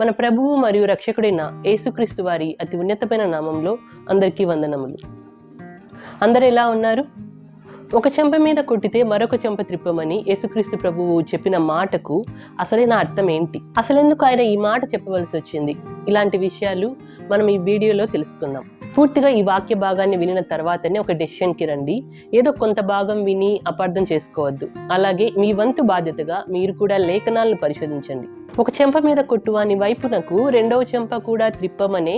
మన ప్రభువు మరియు రక్షకుడైన యేసుక్రీస్తు వారి అతి ఉన్నతమైన నామంలో అందరికీ వందనములు. అందరూ ఎలా ఉన్నారు? ఒక చెంప మీద కొట్టితే మరొక చెంప త్రిప్పమని యేసుక్రీస్తు ప్రభువు చెప్పిన మాటకు అసలైన అర్థం ఏంటి? అసలెందుకు ఆయన ఈ మాట చెప్పవలసి వచ్చింది? ఇలాంటి విషయాలు మనం ఈ వీడియోలో తెలుసుకుందాం. పూర్తిగా ఈ వాక్య భాగాన్ని వినిన తర్వాతనే ఒక డెసిషన్కి రండి. ఏదో కొంత భాగం విని అపార్థం చేసుకోవద్దు. అలాగే మీ వంతు బాధ్యతగా మీరు కూడా లేఖనాలను పరిశోధించండి. ఒక చెంప మీద కొట్టువాని వైపునకు రెండవ చెంప కూడా త్రిప్పమనే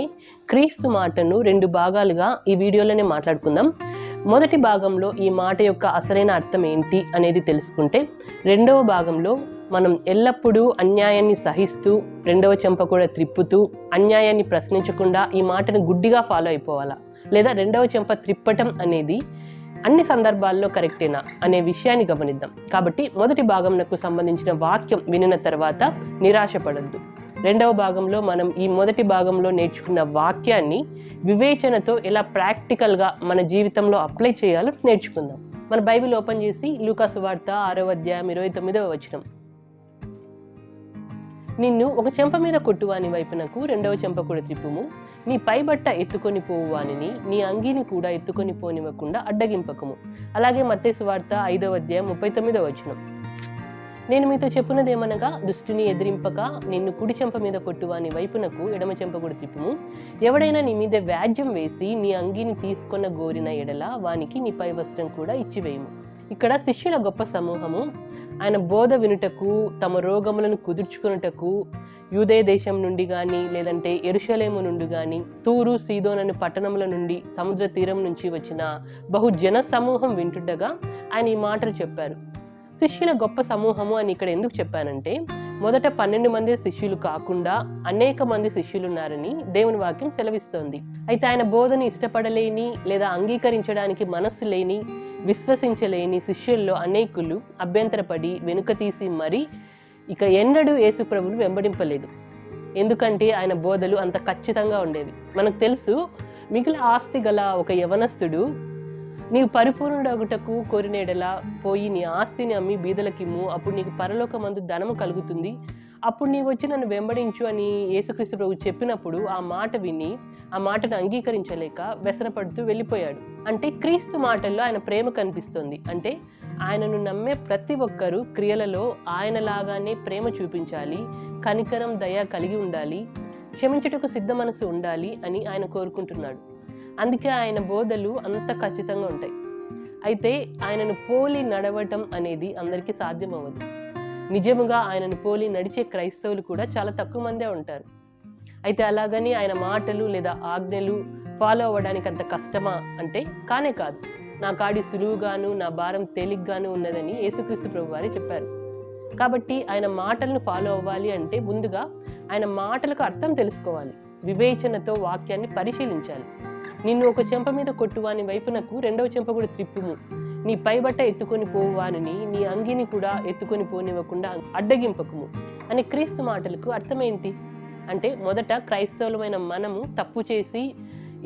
క్రీస్తు మాటను 2 భాగాలుగా ఈ వీడియోలోనే మాట్లాడుకుందాం. మొదటి భాగంలో ఈ మాట యొక్క అసలైన అర్థం ఏంటి అనేది తెలుసుకుంటే, రెండవ భాగంలో మనం ఎల్లప్పుడూ అన్యాయాన్ని సహిస్తూ రెండవ చెంప కూడా త్రిప్పుతూ అన్యాయాన్ని ప్రశ్నించకుండా ఈ మాటను గుడ్డిగా ఫాలో అయిపోవాలా, లేదా రెండవ చెంప త్రిప్పటం అనేది అన్ని సందర్భాల్లో కరెక్టేనా అనే విషయాన్ని గమనిద్దాం. కాబట్టి మొదటి భాగంకు సంబంధించిన వాక్యం వినిన తర్వాత నిరాశపడద్దు. రెండవ భాగంలో మనం ఈ మొదటి భాగంలో నేర్చుకున్న వాక్యాన్ని వివేచనతో ఎలా ప్రాక్టికల్గా మన జీవితంలో అప్లై చేయాలో నేర్చుకుందాం. మన బైబిల్ ఓపెన్ చేసి లూకా సువార్త 6వ అధ్యాయం 29వ వచనం. నిన్ను ఒక చెంప మీద కొట్టువాని వైపునకు రెండవ చెంప కూడా త్రిప్పుము, నీ పైబట్ట ఎత్తుకొని పోవువానిని నీ అంగీని కూడా ఎత్తుకొని పోనివ్వకుండా అడ్డగింపకము. అలాగే మత్తయి సువార్త 5వ అధ్యాయం 39వ వచనం. నేను మీతో చెప్పున్నదేమనగా, దుష్టుని ఎదిరింపక నిన్ను కుడి చెంప మీద కొట్టువాని వైపునకు ఎడమ చెంప కూడా త్రిప్పుము. ఎవడైనా నీ మీద వ్యాజ్యం వేసి నీ అంగీని తీసుకొన్న గోరిన ఎడల వానికి నీ పై వస్త్రం కూడా ఇచ్చివేయము. ఇక్కడ శిష్యుల గొప్ప సమూహము ఆయన బోధ వినుటకు, తమ రోగములను కుదుర్చుకున్నటకు యూదే దేశం నుండి కానీ, లేదంటే యెరూషలేము నుండి కానీ, తూరు సీదోన్ అనే పట్టణముల నుండి, సముద్ర తీరం నుంచి వచ్చిన బహుజన సమూహం వింటుండగా ఆయన ఈ మాటలు చెప్పారు. శిష్యుల గొప్ప సమూహము అని ఇక్కడ ఎందుకు చెప్పానంటే, మొదట 12 మంది శిష్యులు కాకుండా అనేక మంది శిష్యులు ఉన్నారని దేవుని వాక్యం సెలవిస్తోంది. అయితే ఆయన బోధను ఇష్టపడలేని లేదా అంగీకరించడానికి మనస్సు లేని, విశ్వసించలేని శిష్యుల్లో అనేకులు అభ్యంతరపడి వెనుక తీసి మరీ ఇక ఎన్నడూ యేసు ప్రభువును వెంబడింపలేదు. ఎందుకంటే ఆయన బోధలు అంత ఖచ్చితంగా ఉండేవి. మనకు తెలుసు, మిగిలిన ఆస్తి గల ఒక యవనస్తుడు నీవు పరిపూర్ణుడగుటకు కోరినేడలా పోయి నీ ఆస్తిని అమ్మి బీదలకిమ్ము, అప్పుడు నీకు పరలోకమందు ధనము కలుగుతుంది, అప్పుడు నీవు వచ్చి నన్ను వెంబడించు అని యేసుక్రీస్తు ప్రభు చెప్పినప్పుడు ఆ మాట విని ఆ మాటను అంగీకరించలేక వ్యసనపడుతూ వెళ్ళిపోయాడు. అంటే క్రీస్తు మాటల్లో ఆయన ప్రేమ కనిపిస్తుంది. అంటే ఆయనను నమ్మే ప్రతి ఒక్కరూ క్రియలలో ఆయనలాగానే ప్రేమ చూపించాలి, కనికరం, దయ కలిగి ఉండాలి, క్షమించుటకు సిద్ధ మనసు ఉండాలి అని ఆయన కోరుకుంటున్నాడు. అందుకే ఆయన బోధలు అంత ఖచ్చితంగా ఉంటాయి. అయితే ఆయనను పోలి నడవటం అనేది అందరికీ సాధ్యం అవ్వదు. నిజముగా ఆయనను పోలి నడిచే క్రైస్తవులు కూడా చాలా తక్కువ మందే ఉంటారు. అయితే అలాగని ఆయన మాటలు లేదా ఆజ్ఞలు ఫాలో అవ్వడానికి అంత కష్టమా అంటే కానే కాదు. నా కాడి సులువుగాను నా భారం తేలిగ్గాను ఉన్నదని యేసుక్రీస్తు ప్రభు వారే చెప్పారు. కాబట్టి ఆయన మాటలను ఫాలో అవ్వాలి అంటే ముందుగా ఆయన మాటలకు అర్థం తెలుసుకోవాలి. వివేచనతో వాక్యాన్ని పరిశీలించాలి. నిన్ను ఒక చెంప మీద కొట్టువాని వైపునకు రెండవ చెంప కూడా త్రిప్పుము, నీ పైబట్ట ఎత్తుకొని పోవానిని నీ అంగీని కూడా ఎత్తుకొని పోనివ్వకుండా అడ్డగింపకము అనే క్రీస్తు మాటలకు అర్థమేంటి అంటే, మొదట క్రైస్తవులమైన మనము తప్పు చేసి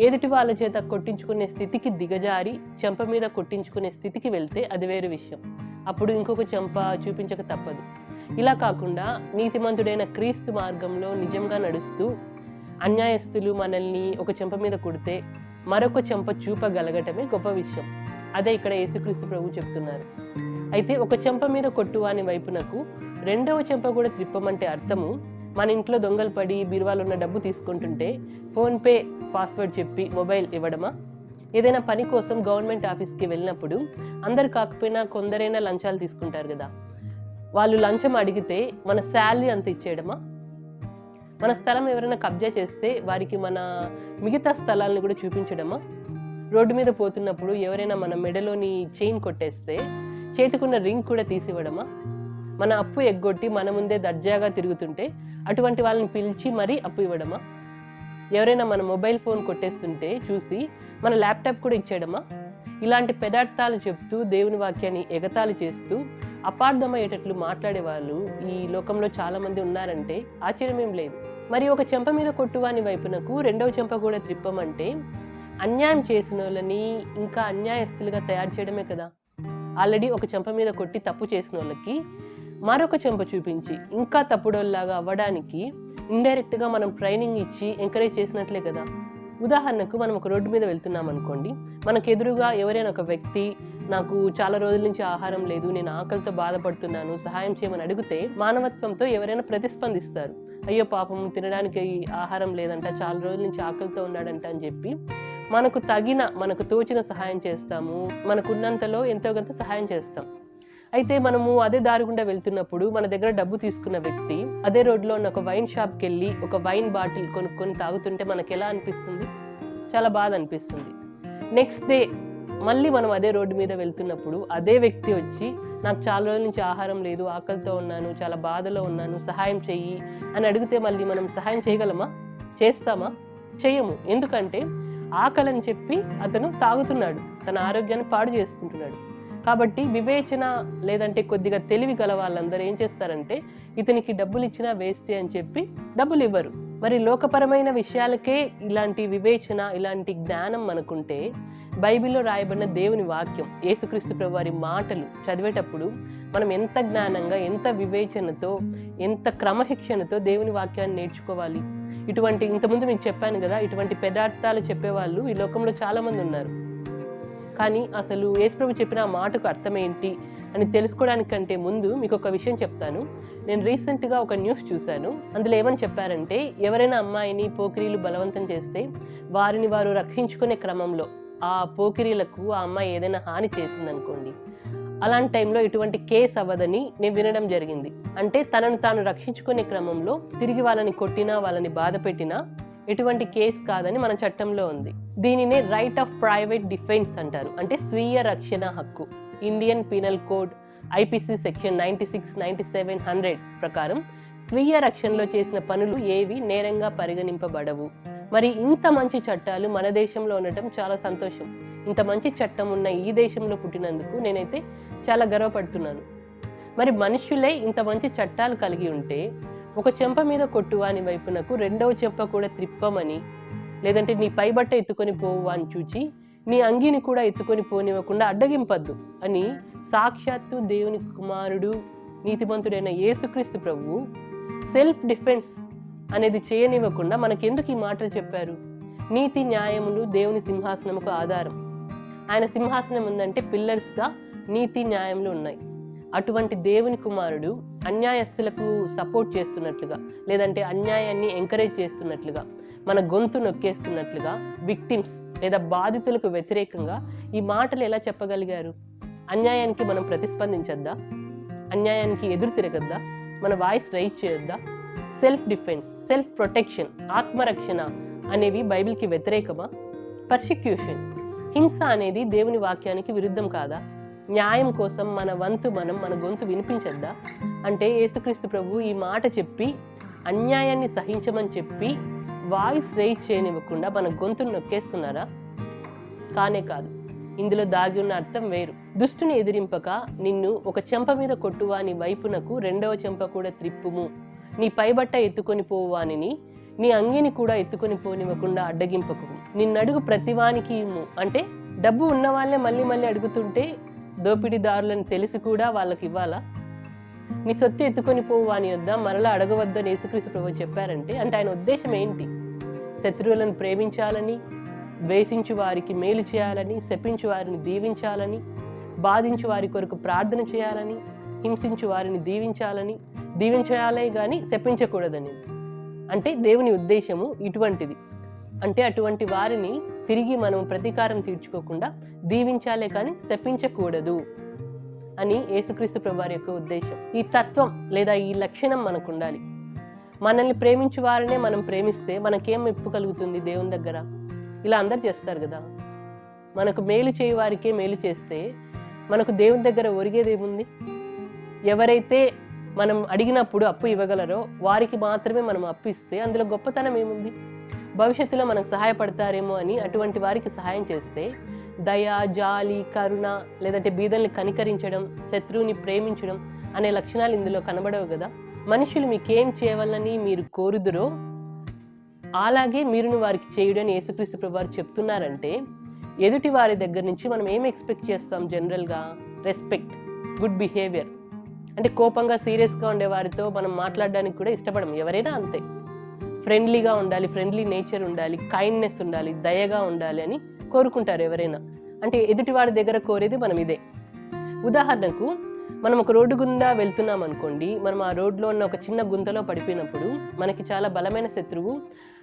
ఎదుటి వాళ్ళ చేత కొట్టించుకునే స్థితికి దిగజారి చెంప మీద కొట్టించుకునే స్థితికి వెళ్తే అది వేరే విషయం. అప్పుడు ఇంకొక చెంప చూపించక తప్పదు. ఇలా కాకుండా నీతిమంతుడైన క్రీస్తు మార్గంలో నిజంగా నడుస్తూ అన్యాయస్తులు మనల్ని ఒక చెంప మీద కొడితే మరొక చెంప చూపగలగటమే గొప్ప విషయం. అదే ఇక్కడ యేసుక్రీస్తు ప్రభు చెప్తున్నారు. అయితే ఒక చెంప మీద కొట్టువాని వైపునకు రెండవ చెంప కూడా త్రిప్పమంటే అర్థము, మన ఇంట్లో దొంగలు పడి బీరువాలో ఉన్న డబ్బు తీసుకుంటుంటే ఫోన్పే పాస్వర్డ్ చెప్పి మొబైల్ ఇవ్వడమా? ఏదైనా పని కోసం గవర్నమెంట్ ఆఫీస్కి వెళ్ళినప్పుడు అందరు కాకపోయినా కొందరైనా లంచాలు తీసుకుంటారు కదా, వాళ్ళు లంచం అడిగితే మన శాలరీ అంత ఇచ్చేయడమా? మన స్థలం ఎవరైనా కబ్జా చేస్తే వారికి మన మిగతా స్థలాలను కూడా చూపించడమా? రోడ్డు మీద పోతున్నప్పుడు ఎవరైనా మన మెడలోని చైన్ కొట్టేస్తే చేతికున్న రింగ్ కూడా తీసివ్వడమా? మన అప్పు ఎగ్గొట్టి మన ముందే దర్జాగా తిరుగుతుంటే అటువంటి వాళ్ళని పిలిచి మరీ అప్పు ఇవ్వడమా? ఎవరైనా మన మొబైల్ ఫోన్ కొట్టేస్తుంటే చూసి మన ల్యాప్టాప్ కూడా ఇచ్చేయడమా? ఇలాంటి పెదార్థాలు చెప్తూ దేవుని వాక్యాన్ని ఎగతాళి చేస్తూ అపార్థమయ్యేటట్లు మాట్లాడే వాళ్ళు ఈ లోకంలో చాలా మంది ఉన్నారంటే ఆశ్చర్యమేం లేదు. మరి ఒక చెంప మీద కొట్టువాని వైపునకు రెండవ చెంప కూడా త్రిప్పమంటే అన్యాయం చేసిన వాళ్ళని ఇంకా అన్యాయస్తులుగా తయారు చేయడమే కదా. ఆల్రెడీ ఒక చెంప మీద కొట్టి తప్పు చేసిన వాళ్ళకి మరొక చెంప చూపించి ఇంకా తప్పుడోల్లాగా అవ్వడానికి ఇండైరెక్ట్గా మనం ట్రైనింగ్ ఇచ్చి ఎంకరేజ్ చేసినట్లే కదా. ఉదాహరణకు మనం ఒక రోడ్డు మీద వెళ్తున్నాం అనుకోండి, మనకు ఎదురుగా ఎవరైనా ఒక వ్యక్తి నాకు చాలా రోజుల నుంచి ఆహారం లేదు, నేను ఆకలితో బాధపడుతున్నాను, సహాయం చేయమని అడిగితే మానవత్వంతో ఎవరైనా ప్రతిస్పందిస్తారు. అయ్యో పాపం తినడానికి ఆహారం లేదంట, చాలా రోజుల నుంచి ఆకలితో ఉన్నాడంట అని చెప్పి మనకు తోచిన సహాయం చేస్తాము, మనకున్నంతలో ఎంతో కొంత సహాయం చేస్తాం. అయితే మనము అదే దారి గుండా వెళ్తున్నప్పుడు మన దగ్గర డబ్బు తీసుకున్న వ్యక్తి అదే రోడ్లో ఉన్న ఒక వైన్ షాప్కి వెళ్ళి ఒక వైన్ బాటిల్ కొనుక్కొని తాగుతుంటే మనకు ఎలా అనిపిస్తుంది? చాలా బాధ అనిపిస్తుంది. నెక్స్ట్ డే మళ్ళీ మనం అదే రోడ్డు మీద వెళ్తున్నప్పుడు అదే వ్యక్తి వచ్చి నాకు చాలా రోజుల నుంచి ఆహారం లేదు, ఆకలితో ఉన్నాను, చాలా బాధలో ఉన్నాను, సహాయం చెయ్యి అని అడిగితే మళ్ళీ మనం సహాయం చేయగలమా? చేస్తామా? చెయ్యము. ఎందుకంటే ఆకలని చెప్పి అతను తాగుతున్నాడు, తన ఆరోగ్యాన్ని పాడు చేసుకుంటున్నాడు. కాబట్టి వివేచన లేదంటే కొద్దిగా తెలివి గల వాళ్ళందరూ ఏం చేస్తారంటే ఇతనికి డబ్బులు ఇచ్చినా వేస్టే అని చెప్పి డబ్బులు ఇవ్వరు. మరి లోకపరమైన విషయాలకే ఇలాంటి వివేచన, ఇలాంటి జ్ఞానం మనకుంటే బైబిల్లో రాయబడిన దేవుని వాక్యం, యేసుక్రీస్తు ప్రభు వారి మాటలు చదివేటప్పుడు మనం ఎంత జ్ఞానంగా, ఎంత వివేచనతో, ఎంత క్రమశిక్షణతో దేవుని వాక్యాన్ని నేర్చుకోవాలి. ఇంతకుముందు మీకు చెప్పాను కదా, ఇటువంటి పెదార్థాలు చెప్పేవాళ్ళు ఈ లోకంలో చాలా మంది ఉన్నారు. కానీ అసలు యేసుప్రభు చెప్పిన ఆ మాటకు అర్థం ఏంటి అని తెలుసుకోవడానికంటే ముందు మీకు ఒక విషయం చెప్తాను. నేను రీసెంట్గా ఒక న్యూస్ చూశాను. అందులో ఏమని చెప్పారంటే, ఎవరైనా అమ్మాయిని పోకిరీలు బలవంతం చేస్తే వారిని వారు రక్షించుకునే క్రమంలో ఆ పోకిరీలకు ఆ అమ్మాయి ఏదైనా హాని చేసిందనుకోండి, అలాంటి టైంలో ఇటువంటి కేసు అవ్వదని నేను వినడం జరిగింది. అంటే తనను తాను రక్షించుకునే క్రమంలో తిరిగి వాళ్ళని కొట్టినా, వాళ్ళని బాధ పెట్టినా ఎటువంటి కేసు కాదని మన చట్టంలో ఉంది. దీనినే రైట్ ఆఫ్ ప్రైవేట్ డిఫెన్స్ అంటారు. అంటే స్వీయ రక్షణ హక్కు. Indian penal code IPC section 96, 97, 100 ప్రకారం స్వీయ రక్షణలో చేసిన పనులు ఏవి నేరంగా పరిగణింపబడవు. మరి ఇంత మంచి చట్టాలు మన దేశంలో ఉండటం చాలా సంతోషం. ఇంత మంచి చట్టం ఉన్న ఈ దేశంలో పుట్టినందుకు నేనైతే చాలా గర్వపడుతున్నాను. మరి మనుషులే ఇంత మంచి చట్టాలు కలిగి ఉంటే ఒక చెంప మీద కొట్టువాని వైపునకు రెండవ చెంప కూడా త్రిప్పమని, లేదంటే నీ పైబట్ట ఎత్తుకొని పోవు అని చూచి నీ అంగీని కూడా ఎత్తుకొని పోనివ్వకుండా అడ్డగింపద్దు అని సాక్షాత్తు దేవుని కుమారుడు, నీతిమంతుడైన యేసుక్రీస్తు ప్రభువు సెల్ఫ్ డిఫెన్స్ అనేది చేయనివ్వకుండా మనకెందుకు ఈ మాటలు చెప్పారు? నీతి న్యాయములు దేవుని సింహాసనముకు ఆధారం. ఆయన సింహాసనం ఉందంటే పిల్లర్స్గా నీతి న్యాయములు ఉన్నాయి. అటువంటి దేవుని కుమారుడు అన్యాయస్తులకు సపోర్ట్ చేస్తున్నట్లుగా, లేదంటే అన్యాయాన్ని ఎంకరేజ్ చేస్తున్నట్లుగా, మన గొంతు నొక్కేస్తున్నట్లుగా విక్టిమ్స్ లేదా బాధితులకు వ్యతిరేకంగా ఈ మాటలు ఎలా చెప్పగలిగారు? అన్యాయానికి మనం ప్రతిస్పందించద్దా? అన్యాయానికి ఎదురు తిరగద్దా? మన వాయిస్ రైజ్ చేయొద్దా? సెల్ఫ్ డిఫెన్స్, సెల్ఫ్ ప్రొటెక్షన్, ఆత్మరక్షణ అనేవి బైబిల్కి వ్యతిరేకమా? పర్సిక్యూషన్, హింస అనేది దేవుని వాక్యానికి విరుద్ధం కాదా? న్యాయం కోసం మన గొంతు వినిపించద్దా? అంటే యేసుక్రీస్తు ప్రభు ఈ మాట చెప్పి అన్యాయాన్ని సహించమని చెప్పి వాయిస్ రైజ్ చేయనివ్వకుండా మన గొంతును నొక్కేస్తున్నారా? కానే కాదు. ఇందులో దాగి ఉన్న అర్థం వేరు. దుష్టుని ఎదిరింపక నిన్ను ఒక చెంప మీద కొట్టువాని వైపునకు రెండవ చెంప కూడా త్రిప్పుము, నీ పైబట్ట ఎత్తుకొని పోవానిని నీ అంగిని కూడా ఎత్తుకొని పోనివ్వకుండా అడ్డగింపకు, నిన్నడుగు ప్రతివానికి ఇమ్ము. అంటే డబ్బు ఉన్న వాళ్ళే మళ్ళీ మళ్ళీ అడుగుతుంటే దోపిడీదారులని తెలిసి కూడా వాళ్ళకి ఇవ్వాలా? నీ సొత్తు ఎత్తుకొని పోవు వాని వద్ద మరలా అడగవద్దని యేసుక్రీస్తు ప్రభువు చెప్పారంటే అంటే ఆయన ఉద్దేశం ఏంటి? శత్రువులను ప్రేమించాలని, ద్వేషించు వారికి మేలు చేయాలని, శపించు వారిని దీవించాలని, బాధించు వారి కొరకు ప్రార్థన చేయాలని, హింసించు వారిని దీవించాలే కానీ శపించకూడదని. అంటే దేవుని ఉద్దేశము ఇటువంటిది. అంటే అటువంటి వారిని తిరిగి మనం ప్రతీకారం తీర్చుకోకుండా దీవించాలే కానీ శపించకూడదు అని యేసుక్రీస్తు ప్రభువారి యొక్క ఉద్దేశం. ఈ తత్వం లేదా ఈ లక్షణం మనకు ఉండాలి. మనల్ని ప్రేమించు వారినే మనం ప్రేమిస్తే మనకేం మెప్పు కలుగుతుంది దేవుని దగ్గర? ఇలా అందరు చేస్తారు కదా. మనకు మేలు చేయి వారికే మేలు చేస్తే మనకు దేవుని దగ్గర ఒరిగేదేముంది? ఎవరైతే మనం అడిగినప్పుడు అప్పు ఇవ్వగలరో వారికి మాత్రమే మనం అప్పు ఇస్తే అందులో గొప్పతనం ఏముంది? భవిష్యత్తులో మనకు సహాయపడతారేమో అని అటువంటి వారికి సహాయం చేస్తే దయ, జాలి, కరుణ, లేదంటే బీదల్ని కనికరించడం, శత్రువుని ప్రేమించడం అనే లక్షణాలు ఇందులో కనబడవు కదా. మనుషులు మీకేం చేయవాలని మీరు కోరుదురో అలాగే మీరును వారికి చేయుడని యేసుక్రీస్తు ప్రభువారు చెప్తున్నారంటే ఎదుటి వారి దగ్గర నుంచి మనం ఏం ఎక్స్పెక్ట్ చేస్తాం? జనరల్గా రెస్పెక్ట్, గుడ్ బిహేవియర్. అంటే కోపంగా సీరియస్గా ఉండే వారితో మనం మాట్లాడడానికి కూడా ఇష్టపడం. ఎవరైనా అంతే. ఫ్రెండ్లీగా ఉండాలి, ఫ్రెండ్లీ నేచర్ ఉండాలి, కైండ్నెస్ ఉండాలి, దయగా ఉండాలి అని కోరుకుంటారు ఎవరైనా. అంటే ఎదుటి వాడి దగ్గర కోరేది మనం ఇదే. ఉదాహరణకు మనం ఒక రోడ్డు గుండా వెళ్తున్నాం అనుకోండి, మనం ఆ రోడ్లో ఉన్న ఒక చిన్న గుంతలో పడిపోయినప్పుడు మనకి చాలా బలమైన శత్రువు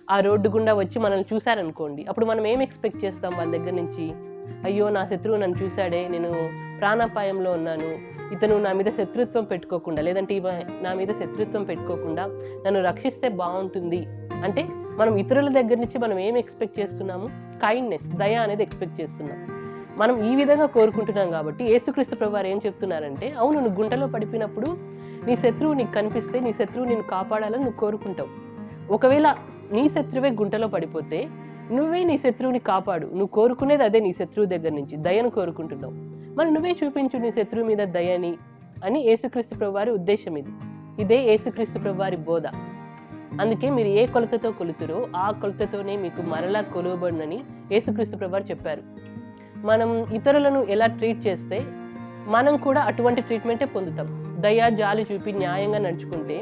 ఆ రోడ్డు గుండా వచ్చి మనల్ని చూశారనుకోండి, అప్పుడు మనం ఏం ఎక్స్పెక్ట్ చేస్తాం వాళ్ళ దగ్గర నుంచి? అయ్యో నా శత్రువు నన్ను చూశాడే, నేను ప్రాణాపాయంలో ఉన్నాను, ఇతను నా మీద శత్రుత్వం పెట్టుకోకుండా, లేదంటే నా మీద శత్రుత్వం పెట్టుకోకుండా నన్ను రక్షిస్తే బాగుంటుంది అంటే మనం ఇతరుల దగ్గర నుంచి మనం ఏం ఎక్స్పెక్ట్ చేస్తున్నాము? కైండ్నెస్, దయ అనేది ఎక్స్పెక్ట్ చేస్తున్నాం. మనం ఈ విధంగా కోరుకుంటున్నాం కాబట్టి యేసుక్రీస్తు ప్రభువారు ఏం చెప్తున్నారంటే, అవును, నువ్వు గుంటలో పడిపోయినప్పుడు నీ శత్రువు నీకు కనిపిస్తే నీ శత్రువు నిన్ను కాపాడాలని నువ్వు కోరుకుంటావు. ఒకవేళ నీ శత్రువే గుంటలో పడిపోతే నువ్వే నీ శత్రువుని కాపాడు. నువ్వు కోరుకునేది అదే, నీ శత్రువు దగ్గర నుంచి దయను కోరుకుంటున్నావు. మరి నువ్వే చూపించు నీ శత్రువు మీద దయని అని యేసుక్రీస్తు ప్రభువారి ఉద్దేశం ఇది. ఇదే యేసుక్రీస్తు ప్రభువారి బోధ. అందుకే మీరు ఏ కొలతతో కొలుతురో ఆ కొలతతోనే మీకు మరలా కొలువబడునని యేసుక్రీస్తు ప్రభువారు చెప్పారు. మనం ఇతరులను ఎలా ట్రీట్ చేస్తే మనం కూడా అటువంటి ట్రీట్మెంటే పొందుతాం. దయ, జాలి చూపి న్యాయంగా నడుచుకుంటే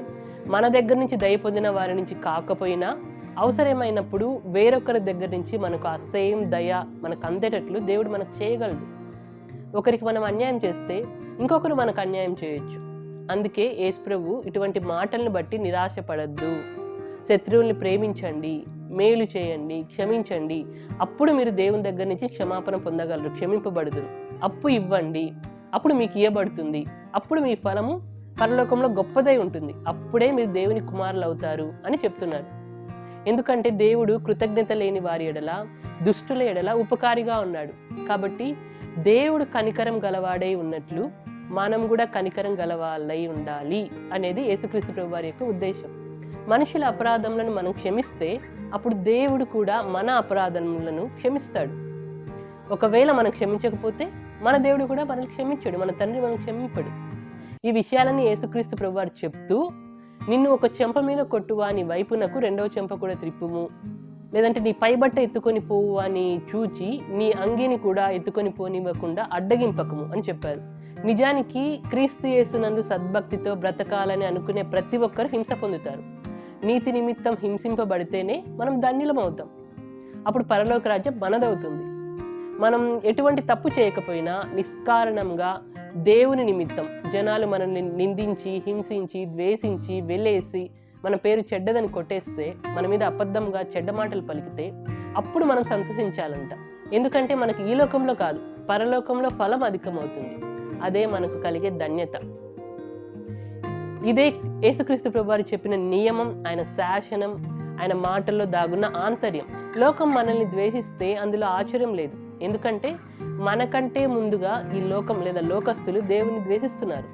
మన దగ్గర నుంచి దయ పొందిన వారి నుంచి కాకపోయినా అవసరమైనప్పుడు వేరొకరి దగ్గర నుంచి మనకు ఆ సేమ్ దయ మనకు అందేటట్లు దేవుడు మనకు చేయగలడు. ఒకరికి మనం అన్యాయం చేస్తే ఇంకొకరు మనకు అన్యాయం చేయొచ్చు. అందుకే యేసు ప్రభు ఇటువంటి మాటలను బట్టి నిరాశపడద్దు, శత్రువుల్ని ప్రేమించండి, మేలు చేయండి, క్షమించండి, అప్పుడు మీరు దేవుని దగ్గర నుంచి క్షమాపణ పొందగలరు, క్షమింపబడుదురు. అప్పు ఇవ్వండి, అప్పుడు మీకు ఇవ్వబడుతుంది, అప్పుడు మీ ఫలము పరలోకంలో గొప్పదై ఉంటుంది, అప్పుడే మీరు దేవుని కుమారులు అవుతారు అని చెప్తున్నారు. ఎందుకంటే దేవుడు కృతజ్ఞత లేని వారి ఎడల, దుష్టుల ఎడల ఉపకారిగా ఉన్నాడు. కాబట్టి దేవుడు కనికరం గలవాడై ఉన్నట్లు మనం కూడా కనికరం గలవాళ్ళై ఉండాలి అనేది యేసుక్రీస్తు ప్రభు వారి యొక్క ఉద్దేశం. మనుషుల అపరాధములను మనం క్షమిస్తే అప్పుడు దేవుడు కూడా మన అపరాధములను క్షమిస్తాడు. ఒకవేళ మనం క్షమించకపోతే మన దేవుడు కూడా మనల్ని క్షమించాడు, మన తండ్రి మనం క్షమింపడు. ఈ విషయాలని యేసుక్రీస్తు ప్రభు వారు చెప్తూ, నిన్ను ఒక చెంప మీద కొట్టువా నీ వైపునకు రెండవ చెంప కూడా త్రిప్పుము, లేదంటే నీ పైబట్ట ఎత్తుకొని పోవు అని చూచి నీ అంగీని కూడా ఎత్తుకొని పోనివ్వకుండా అడ్డగింపకము అని చెప్పారు. నిజానికి క్రీస్తు యేసునందు సద్భక్తితో బ్రతకాలని అనుకునే ప్రతి ఒక్కరు హింస పొందుతారు. నీతి నిమిత్తం హింసింపబడితేనే మనం ధన్యులం అవుతాం. అప్పుడు పరలోక రాజ్యం మనదవుతుంది. మనం ఎటువంటి తప్పు చేయకపోయినా నిష్కారణంగా దేవుని నిమిత్తం జనాలు మనల్ని నిందించి, హింసించి, ద్వేషించి, వెలేసి మన పేరు చెడ్డదని కొట్టేస్తే, మన మీద అబద్ధంగా చెడ్డ మాటలు పలికితే అప్పుడు మనం సంతోషించాలంట. ఎందుకంటే మనకి ఈ లోకంలో కాదు, పరలోకంలో ఫలం అధికమవుతుంది. అదే మనకు కలిగే ధన్యత. ఇదే యేసుక్రీస్తు ప్రభువారు చెప్పిన నియమం, ఆయన శాసనం, ఆయన మాటల్లో దాగున్న ఆంతర్యం. లోకం మనల్ని ద్వేషిస్తే అందులో ఆశ్చర్యం లేదు. ఎందుకంటే మనకంటే ముందుగా ఈ లోకం లేదా లోకస్తులు దేవుని ద్వేషిస్తున్నారు.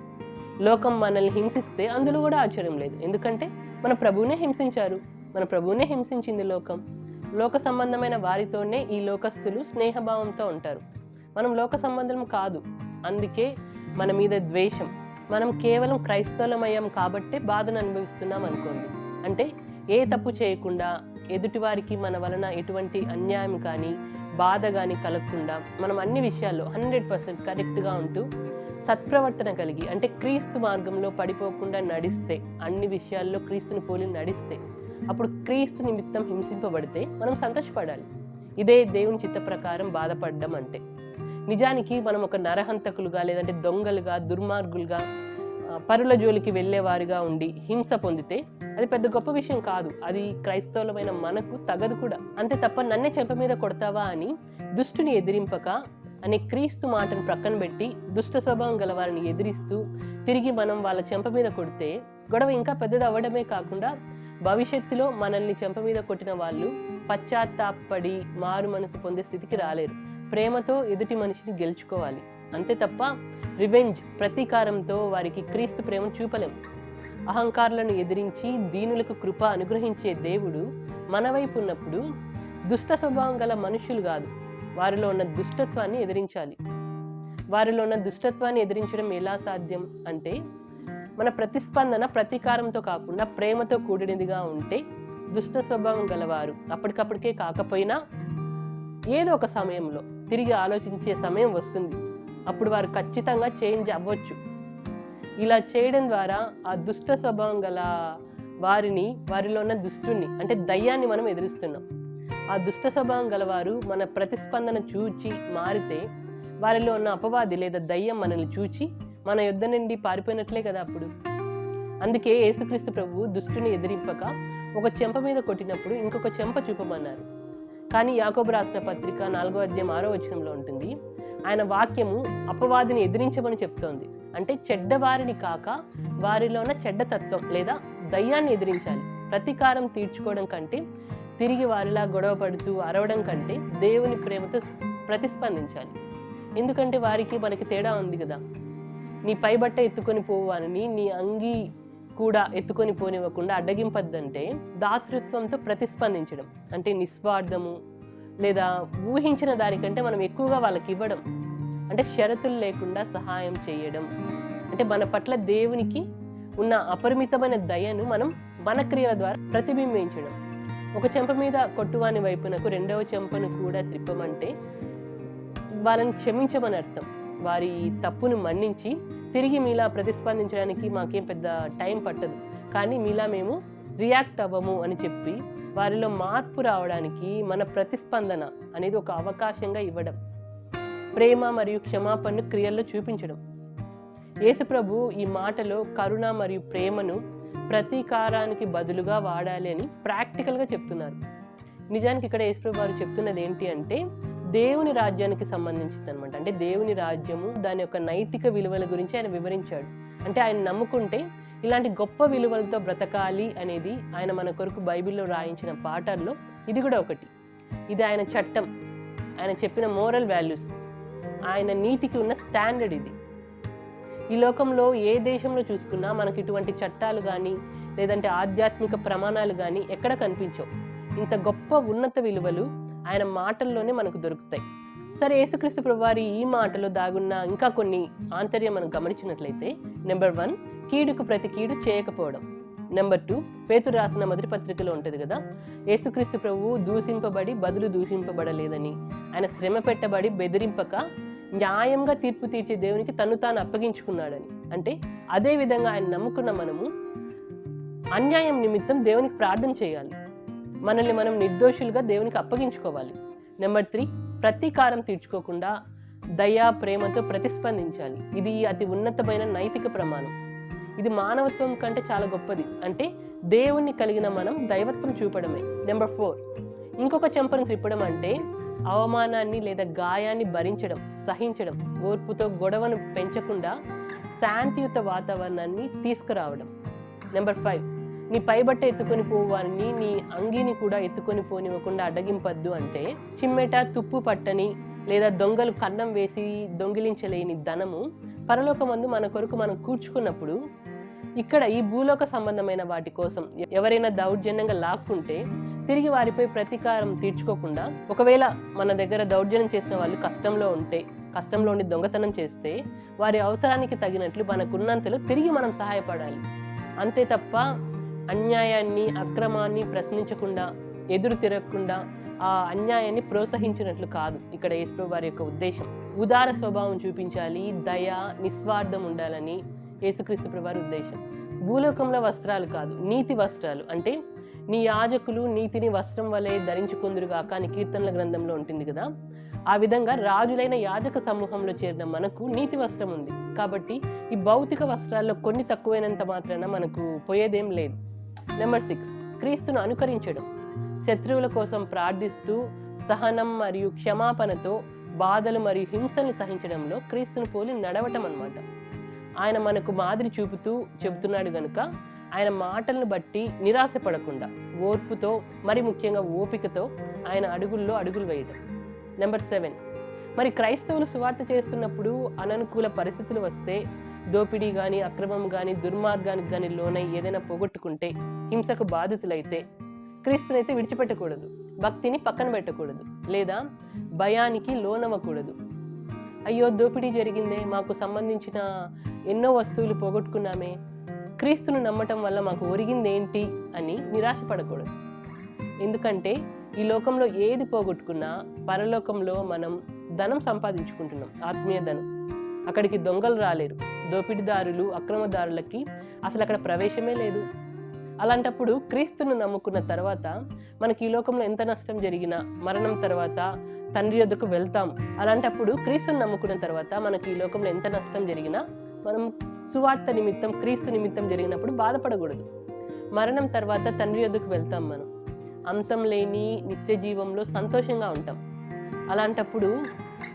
లోకం మనల్ని హింసిస్తే అందులో కూడా ఆశ్చర్యం లేదు. ఎందుకంటే మన ప్రభువునే హింసించారు, మన ప్రభువునే హింసించింది లోకం. లోక సంబంధమైన వారితోనే ఈ లోకస్తులు స్నేహభావంతో ఉంటారు. మనం లోక సంబంధం కాదు, అందుకే మన మీద ద్వేషం. మనం కేవలం క్రైస్తవులమయ్యాం కాబట్టే బాధను అనుభవిస్తున్నాం అనుకోండి. అంటే ఏ తప్పు చేయకుండా, ఎదుటివారికి మన వలన ఎటువంటి అన్యాయం కానీ బాధ కానీ కలగకుండా మనం అన్ని విషయాల్లో 100% కరెక్ట్గా ఉంటూ సత్ప్రవర్తన కలిగి, అంటే క్రీస్తు మార్గంలో పడిపోకుండా నడిస్తే, అన్ని విషయాల్లో క్రీస్తుని పోలి నడిస్తే, అప్పుడు క్రీస్తు నిమిత్తం హింసింపబడితే మనం సంతోషపడాలి. ఇదే దేవుని చిత్త ప్రకారం బాధపడడం అంటే. నిజానికి మనం ఒక నరహంతకులుగా, లేదంటే దొంగలుగా, దుర్మార్గులుగా, పరుల జోలికి వెళ్ళేవారిగా ఉండి హింస పొందితే అది పెద్ద గొప్ప విషయం కాదు. అది క్రైస్తవులమైన మనకు తగదు కూడా. అంతే తప్ప నన్నే చెంప మీద కొడతావా అని దుష్టుని ఎదిరింపక అనే క్రీస్తు మాటను ప్రక్కన పెట్టి దుష్ట స్వభావం గల వారిని ఎదిరిస్తూ తిరిగి మనం వాళ్ళ చెంప మీద కొడితే గొడవ ఇంకా పెద్దది అవ్వడమే కాకుండా భవిష్యత్తులో మనల్ని చెంప మీద కొట్టిన వాళ్ళు పశ్చాత్తాపడి మారు మనసు పొందే స్థితికి రాలేరు. ప్రేమతో ఎదుటి మనిషిని గెలుచుకోవాలి. అంతే తప్ప రివెంజ్, ప్రతీకారంతో వారికి క్రీస్తు ప్రేమ చూపలేం. అహంకారులను ఎదిరించి దీనులకు కృప అనుగ్రహించే దేవుడు మన వైపు ఉన్నప్పుడు దుష్ట స్వభావం గల మనుషులు కాదు, వారిలో ఉన్న దుష్టత్వాన్ని ఎదిరించాలి. వారిలో ఉన్న దుష్టత్వాన్ని ఎదిరించడం ఎలా సాధ్యం అంటే, మన ప్రతిస్పందన ప్రతీకారంతో కాకుండా ప్రేమతో కూడినదిగా ఉంటే దుష్ట స్వభావం గలవారు అప్పటికప్పటికే కాకపోయినా ఏదో ఒక సమయంలో తిరిగి ఆలోచించే సమయం వస్తుంది. అప్పుడు వారు ఖచ్చితంగా చేంజ్ అవ్వచ్చు. ఇలా చేయడం ద్వారా ఆ దుష్ట స్వభావం గల వారిలో ఉన్న దుష్టుని అంటే దయ్యాన్ని మనం ఎదురిస్తున్నాం. ఆ దుష్ట స్వభావం గలవారు మన ప్రతిస్పందన చూచి మారితే వారిలో ఉన్న అపవాది లేదా దయ్యం మనల్ని చూచి మన యుద్ధ నుండి పారిపోయినట్లే కదా అప్పుడు. అందుకే యేసుక్రీస్తు ప్రభువు దుష్టుని ఎదిరింపక ఒక చెంప మీద కొట్టినప్పుడు ఇంకొక చెంప చూపమన్నారు. కానీ యాకోబు రాసిన పత్రిక 4వ అధ్యాయం 6వ వచనంలో ఉంటుంది, ఆయన వాక్యము అపవాదిని ఎదిరించమని చెప్తోంది. అంటే చెడ్డవారిని కాక వారిలో ఉన్న చెడ్డతత్వం లేదా దయ్యాన్ని ఎదిరించాలి. ప్రతీకారం తీర్చుకోవడం కంటే, తిరిగి వారిలా గొడవ పడుతూ అరవడం కంటే దేవుని ప్రేమతో ప్రతిస్పందించాలి. ఎందుకంటే వారికి మనకి తేడా ఉంది కదా. నీ పైబట్ట ఎత్తుకొని పోవాలని నీ అంగీ కూడా ఎత్తుకొని పోనివ్వకుండా అడ్డగింపద్దంటే దాతృత్వంతో ప్రతిస్పందించడం అంటే నిస్వార్థము లేదా ఊహించిన దానికంటే మనం ఎక్కువగా వాళ్ళకి ఇవ్వడం అంటే షరతులు లేకుండా సహాయం చేయడం అంటే మన పట్ల దేవునికి ఉన్న అపరిమితమైన దయను మనం మన క్రియల ద్వారా ప్రతిబింబించడం. ఒక చెంప మీద కొట్టువాని వైపునకు రెండవ చెంపను కూడా త్రిప్పమంటే వాళ్ళని క్షమించమని అర్థం. వారి తప్పును మన్నించి తిరిగి మీలా ప్రతిస్పందించడానికి మాకేం పెద్ద టైం పట్టదు, కానీ మీలా మేము రియాక్ట్ అవ్వము అని చెప్పి వారిలో మార్పు రావడానికి మన ప్రతిస్పందన అనేది ఒక అవకాశంగా ఇవ్వడం. ప్రేమ మరియు క్షమాపణను క్రియల్లో చూపించడం. యేసుప్రభు ఈ మాటలో కరుణ మరియు ప్రేమను ప్రతీకారానికి బదులుగా వాడాలి అని ప్రాక్టికల్గా చెప్తున్నారు. నిజానికి ఇక్కడ యేసుప్రభు వారు చెప్తున్నది ఏంటి అంటే దేవుని రాజ్యానికి సంబంధించింది అనమాట. అంటే దేవుని రాజ్యము దాని యొక్క నైతిక విలువల గురించి ఆయన వివరించాడు. అంటే ఆయన నమ్ముకుంటే ఇలాంటి గొప్ప విలువలతో బ్రతకాలి అనేది ఆయన మన కొరకు బైబిల్లో రాయించిన పాఠాల్లో ఇది కూడా ఒకటి. ఇది ఆయన చట్టం, ఆయన చెప్పిన మోరల్ వాల్యూస్, ఆయన నీతికి ఉన్న స్టాండర్డ్ ఇది. ఈ లోకంలో ఏ దేశంలో చూసుకున్నా మనకి ఇటువంటి చట్టాలు కానీ లేదంటే ఆధ్యాత్మిక ప్రమాణాలు కానీ ఎక్కడ కనిపించవు. ఇంత గొప్ప ఉన్నత విలువలు ఆయన మాటల్లోనే మనకు దొరుకుతాయి. సరే, యేసుక్రీస్తు ప్రభువారి ఈ మాటలో దాగున్న ఇంకా కొన్ని ఆంతర్యం మనం గమనించినట్లయితే, నెంబర్ 1 కీడుకు ప్రతి కీడు చేయకపోవడం. నెంబర్ 2 పేతురు రాసిన మొదటి పత్రికలో ఉంటుంది కదా, యేసుక్రీస్తు ప్రభువు దూషింపబడి బదులు దూషింపబడలేదని, ఆయన శ్రమ పెట్టబడి బెదిరింపక న్యాయంగా తీర్పు తీర్చే దేవునికి తను తాను అప్పగించుకున్నాడని. అంటే అదే విధంగా ఆయన నమ్ముకున్న మనము అన్యాయం నిమిత్తం దేవునికి ప్రార్థన చేయాలి, మనల్ని మనం నిర్దోషులుగా దేవునికి అప్పగించుకోవాలి. నెంబర్ 3 ప్రతీకారం తీర్చుకోకుండా దయా ప్రేమతో ప్రతిస్పందించాలి. ఇది అతి ఉన్నతమైన నైతిక ప్రమాణం. ఇది మానవత్వం కంటే చాలా గొప్పది. అంటే దేవుణ్ణి కలిగిన మనం దైవత్వం చూపడమే. నెంబర్ 4 ఇంకొక చెంపను త్రిప్పడం అంటే అవమానాన్ని లేదా గాయాన్ని భరించడం, సహించడం, ఓర్పుతో గొడవను పెంచకుండా శాంతియుత వాతావరణాన్ని తీసుకురావడం. నెంబర్ 5 నీ పైబట్ట ఎత్తుకొని పోవాలని నీ అంగీని కూడా ఎత్తుకొని పోనివ్వకుండా అడ్డగింపద్దు అంటే చిమ్మెట తుప్పు పట్టని లేదా దొంగలు కన్నం వేసి దొంగిలించలేని ధనము పరలోకమందు మన కొరకు మనం కూర్చుకున్నప్పుడు ఇక్కడ ఈ భూలోక సంబంధమైన వాటి కోసం ఎవరైనా దౌర్జన్యంగా లాక్కుంటే తిరిగి వారిపై ప్రతీకారం తీర్చుకోకుండా, ఒకవేళ మన దగ్గర దౌర్జన్యం చేసిన వాళ్ళు కష్టంలో ఉండి దొంగతనం చేస్తే వారి అవసరానికి తగినట్లు మనకున్నంతలో తిరిగి మనం సహాయపడాలి. అంతే తప్ప అన్యాయాన్ని అక్రమాన్ని ప్రశ్నించకుండా ఎదురు తిరగకుండా ఆ అన్యాయాన్ని ప్రోత్సహించినట్లు కాదు ఇక్కడ యేసు వారి యొక్క ఉద్దేశం. ఉదార స్వభావం చూపించాలి, దయ, నిస్వార్థం ఉండాలని యేసుక్రీస్తు ప్రభువారి ఉద్దేశం. భూలోకంలో వస్త్రాలు కాదు, నీతి వస్త్రాలు. అంటే నీ యాజకులు నీతిని వస్త్రం వలె ధరించుకుందురుగాక అని కీర్తనల గ్రంథంలో ఉంటుంది కదా, ఆ విధంగా రాజులైన యాజక సమూహంలో చేరిన మనకు నీతి వస్త్రం ఉంది. కాబట్టి ఈ భౌతిక వస్త్రాల్లో కొన్ని తక్కువైనంత మాత్రాన మనకు పోయేదేం లేదు. నెంబర్ 6 క్రీస్తును అనుకరించడం. శత్రువుల కోసం ప్రార్థిస్తూ సహనం మరియు క్షమాపణతో బాధలు మరియు హింసల్ని సహించడంలో క్రీస్తుని పోలి నడవటం అన్నమాట. ఆయన మనకు మాదిరి చూపుతూ చెబుతున్నాడు గనుక ఆయన మాటలను బట్టి నిరాశపడకుండా ఓర్పుతో, మరి ముఖ్యంగా ఓపికతో ఆయన అడుగుల్లో అడుగులు వేయడం. నెంబర్ 7 మరి క్రైస్తవులు సువార్త చేస్తున్నప్పుడు అననుకూల పరిస్థితులు వస్తే, దోపిడీ కానీ అక్రమం కానీ దుర్మార్గానికి కానీ లోనై ఏదైనా పోగొట్టుకుంటే, హింసకు బాధితులైతే క్రీస్తునైతే విడిచిపెట్టకూడదు, భక్తిని పక్కన పెట్టకూడదు, లేదా భయానికి లోనవ్వకూడదు. అయ్యో దోపిడీ జరిగిందే, మాకు సంబంధించిన ఎన్నో వస్తువులు పోగొట్టుకున్నామే, క్రీస్తును నమ్మటం వల్ల మాకు ఒరిగింది ఏంటి అని నిరాశపడకూడదు. ఎందుకంటే ఈ లోకంలో ఏది పోగొట్టుకున్నా పరలోకంలో మనం ధనం సంపాదించుకుంటున్నాం, ఆత్మీయ ధనం. అక్కడికి దొంగలు రాలేరు. దోపిడీదారులు, అక్రమదారులకి అసలు అక్కడ ప్రవేశమే లేదు. అలాంటప్పుడు క్రీస్తును నమ్ముకున్న తర్వాత మనకి ఈ లోకంలో ఎంత నష్టం జరిగినా, మరణం తర్వాత తండ్రి యొద్దకు వెళ్తాం. అలాంటప్పుడు క్రీస్తును నమ్ముకున్న తర్వాత మనకి ఈ లోకంలో ఎంత నష్టం జరిగినా మనం సువార్త నిమిత్తం, క్రీస్తు నిమిత్తం జరిగినప్పుడు బాధపడకూడదు. మరణం తర్వాత తండ్రి యొద్దకు వెళ్తాం. మనం అంతం లేని నిత్య జీవంలో సంతోషంగా ఉంటాం. అలాంటప్పుడు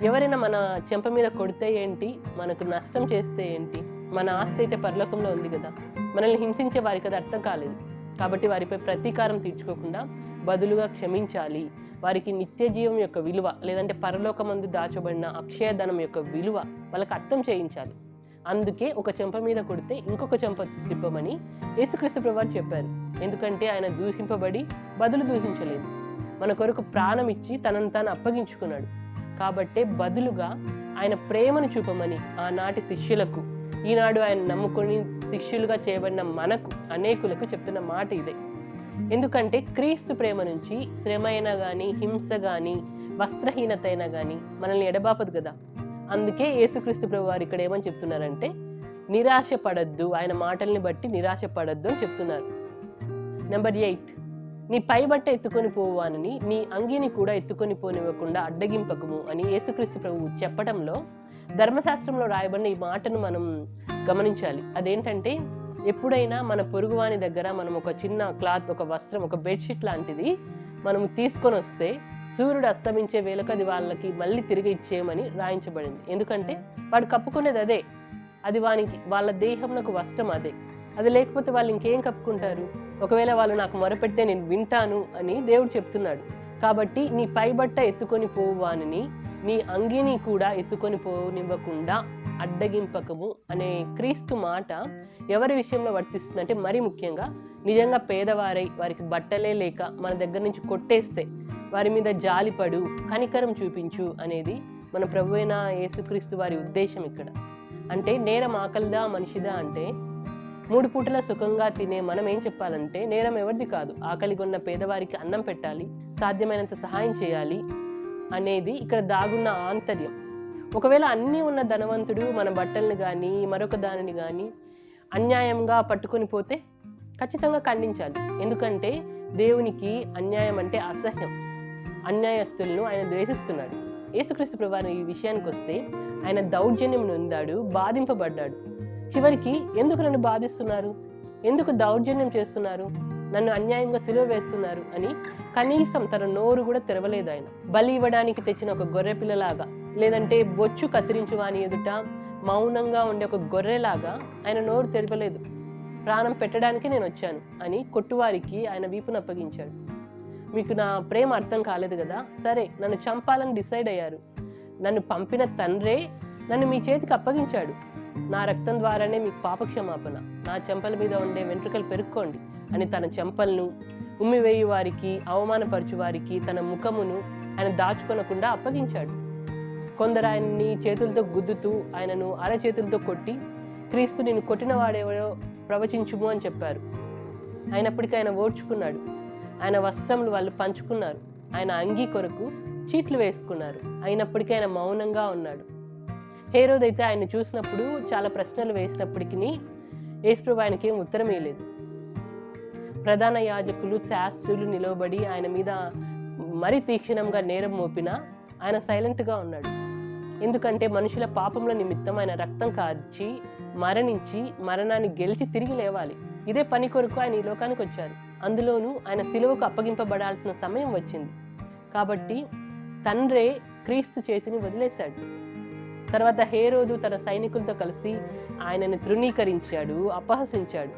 ఎవరైనా మన చెంప మీద కొడితే ఏంటి, మనకు నష్టం చేస్తే ఏంటి, మన ఆస్తి అయితే పరలోకంలో ఉంది కదా. మనల్ని హింసించే వారికి అది అర్థం కాలేదు. కాబట్టి వారిపై ప్రతీకారం తీర్చుకోకుండా బదులుగా క్షమించాలి. వారికి నిత్య జీవం యొక్క విలువ, లేదంటే పరలోకమందు దాచబడిన అక్షయధనం యొక్క విలువ వాళ్ళకి అర్థం చేయించాలి. అందుకే ఒక చెంప మీద కొడితే ఇంకొక చెంప తిప్పమని యేసుక్రీస్తు ప్రభువారు చెప్పారు. ఎందుకంటే ఆయన దూషింపబడి బదులు దూషించలేదు. మన కొరకు ప్రాణం ఇచ్చి తనను తాను అప్పగించుకున్నాడు. కాబట్టే బదులుగా ఆయన ప్రేమను చూపమని ఆనాటి శిష్యులకు, ఈనాడు ఆయన నమ్ముకొని శిష్యులుగా చేయబడిన మనకు, అనేకులకు చెప్తున్న మాట ఇదే. ఎందుకంటే క్రీస్తు ప్రేమ నుంచి శ్రమ అయినా కానీ, హింస కానీ, వస్త్రహీనత అయినా కానీ మనల్ని ఎడబాపదు కదా. అందుకే యేసుక్రీస్తు ప్రభువారు ఇక్కడ ఏమని చెప్తున్నారంటే, నిరాశ పడద్దు, ఆయన మాటల్ని బట్టి నిరాశ పడద్దు అని చెప్తున్నారు. నెంబర్ 8, నీ పై బట్ట ఎత్తుకొని పోవానని నీ అంగీని కూడా ఎత్తుకొని పోనివ్వకుండా అడ్డగింపకము అని యేసుక్రీస్తు ప్రభువు చెప్పడంలో ధర్మశాస్త్రంలో రాయబడిన ఈ మాటను మనం గమనించాలి. అదేంటంటే, ఎప్పుడైనా మన పొరుగువాని దగ్గర మనం ఒక చిన్న క్లాత్, ఒక వస్త్రం, ఒక బెడ్షీట్ లాంటిది మనం తీసుకొని వస్తే సూర్యుడు అస్తమించే వేళకు అది వాళ్ళకి మళ్ళీ తిరిగి ఇచ్చేయమని రాయించబడింది. ఎందుకంటే వాడు కప్పుకునేది అదే, అది వాళ్ళ దేహంలో వస్త్రం అదే. అది లేకపోతే వాళ్ళు ఇంకేం కప్పుకుంటారు? ఒకవేళ వాళ్ళు నాకు మొరపెడితే నేను వింటాను అని దేవుడు చెప్తున్నాడు. కాబట్టి నీ పై బట్ట ఎత్తుకొని పోవానని నీ అంగీని కూడా ఎత్తుకొని పోనివ్వకుండా అడ్డగింపకము అనే క్రీస్తు మాట ఎవరి విషయంలో వర్తిస్తుందంటే, మరీ ముఖ్యంగా నిజంగా పేదవారై వారికి బట్టలే లేక మన దగ్గర నుంచి కొట్టేస్తే వారి మీద జాలిపడు, కనికరం చూపించు అనేది మన ప్రభువైన యేసుక్రీస్తు వారి ఉద్దేశం ఇక్కడ. అంటే నేరం ఆకలిదా మనిషిదా అంటే, 3 పూటల సుఖంగా తినే మనం ఏం చెప్పాలంటే, నేరం ఎవరిది కాదు, ఆకలిగొన్న పేదవారికి అన్నం పెట్టాలి, సాధ్యమైనంత సహాయం చేయాలి అనేది ఇక్కడ దాగున్న ఆంతర్యం. ఒకవేళ అన్నీ ఉన్న ధనవంతుడు మన బట్టల్ని కానీ మరొక దానిని కానీ అన్యాయంగా పట్టుకొని పోతే ఖచ్చితంగా ఖండించాలి. ఎందుకంటే దేవునికి అన్యాయం అంటే అసహ్యం. అన్యాయస్తులను ఆయన ద్వేషిస్తున్నాడు. యేసుక్రీస్తు ప్రభువారు ఈ విషయానికి వస్తే, ఆయన దౌర్జన్యం నొందాడు, బాధింపబడ్డాడు. చివరికి ఎందుకు నన్ను బాధిస్తున్నారు, ఎందుకు దౌర్జన్యం చేస్తున్నారు, నన్ను అన్యాయంగా సిలువ వేస్తున్నారు అని కనీసం తన నోరు కూడా తెరవలేదు. ఆయన బలి ఇవ్వడానికి తెచ్చిన ఒక గొర్రె పిల్లలాగా, లేదంటే బొచ్చు కత్తిరించు వాని ఎదుట మౌనంగా ఉండే ఒక గొర్రెలాగా ఆయన నోరు తెరవలేదు. ప్రాణం పెట్టడానికి నేను వచ్చాను అని కొట్టువారికి ఆయన వీపును అప్పగించాడు. మీకు నా ప్రేమ అర్థం కాలేదు కదా, సరే నన్ను చంపాలని డిసైడ్ అయ్యారు, నన్ను పంపిన తండ్రే నన్ను మీ చేతికి అప్పగించాడు, నా రక్తం ద్వారానే మీకు పాపక్షమాపణ, నా చెంపల మీద ఉండే వెంట్రుకలు పెరుక్కోండి అని తన చెంపలను ఉమ్మివేయి వారికి, అవమానపరచు వారికి తన ముఖమును ఆయన దాచుకొనకుండా అప్పగించాడు. కొందరు ఆయన్ని చేతులతో గుద్దుతూ ఆయనను అరచేతులతో కొట్టి, క్రీస్తు నిన్ను కొట్టిన వాడెవడో ప్రవచించుము అని చెప్పారు. అయినప్పటికీ ఆయన ఓర్చుకున్నాడు. ఆయన వస్త్రములు వాళ్ళు పంచుకున్నారు. ఆయన అంగీ కొరకు చీట్లు వేసుకున్నారు. అయినప్పటికీ ఆయన మౌనంగా ఉన్నాడు. హేరోదు అయితే ఆయన చూసినప్పుడు చాలా ప్రశ్నలు వేసినప్పటికీ యేసుప్రభు ఆయనకి ఏం ఉత్తరం ఇవ్వలేదు. ప్రధాన యాజకులు, శాస్త్రులు నిలవబడి ఆయన మీద మరీ తీక్షణంగా నేరం మోపినా ఆయన సైలెంట్గా ఉన్నాడు. ఎందుకంటే మనుషుల పాపముల నిమిత్తం ఆయన రక్తం కార్చి మరణించి మరణాన్ని గెలిచి తిరిగి లేవాలి. ఇదే పని కొరకు ఆయన ఈ లోకానికి వచ్చారు. అందులోనూ ఆయన సిలువకు అప్పగింపబడాల్సిన సమయం వచ్చింది. కాబట్టి తండ్రే క్రీస్తు చేతిని వదిలేశాడు. తర్వాత హేరోదు తన సైనికులతో కలిసి ఆయనను తృణీకరించాడు, అపహసించాడు.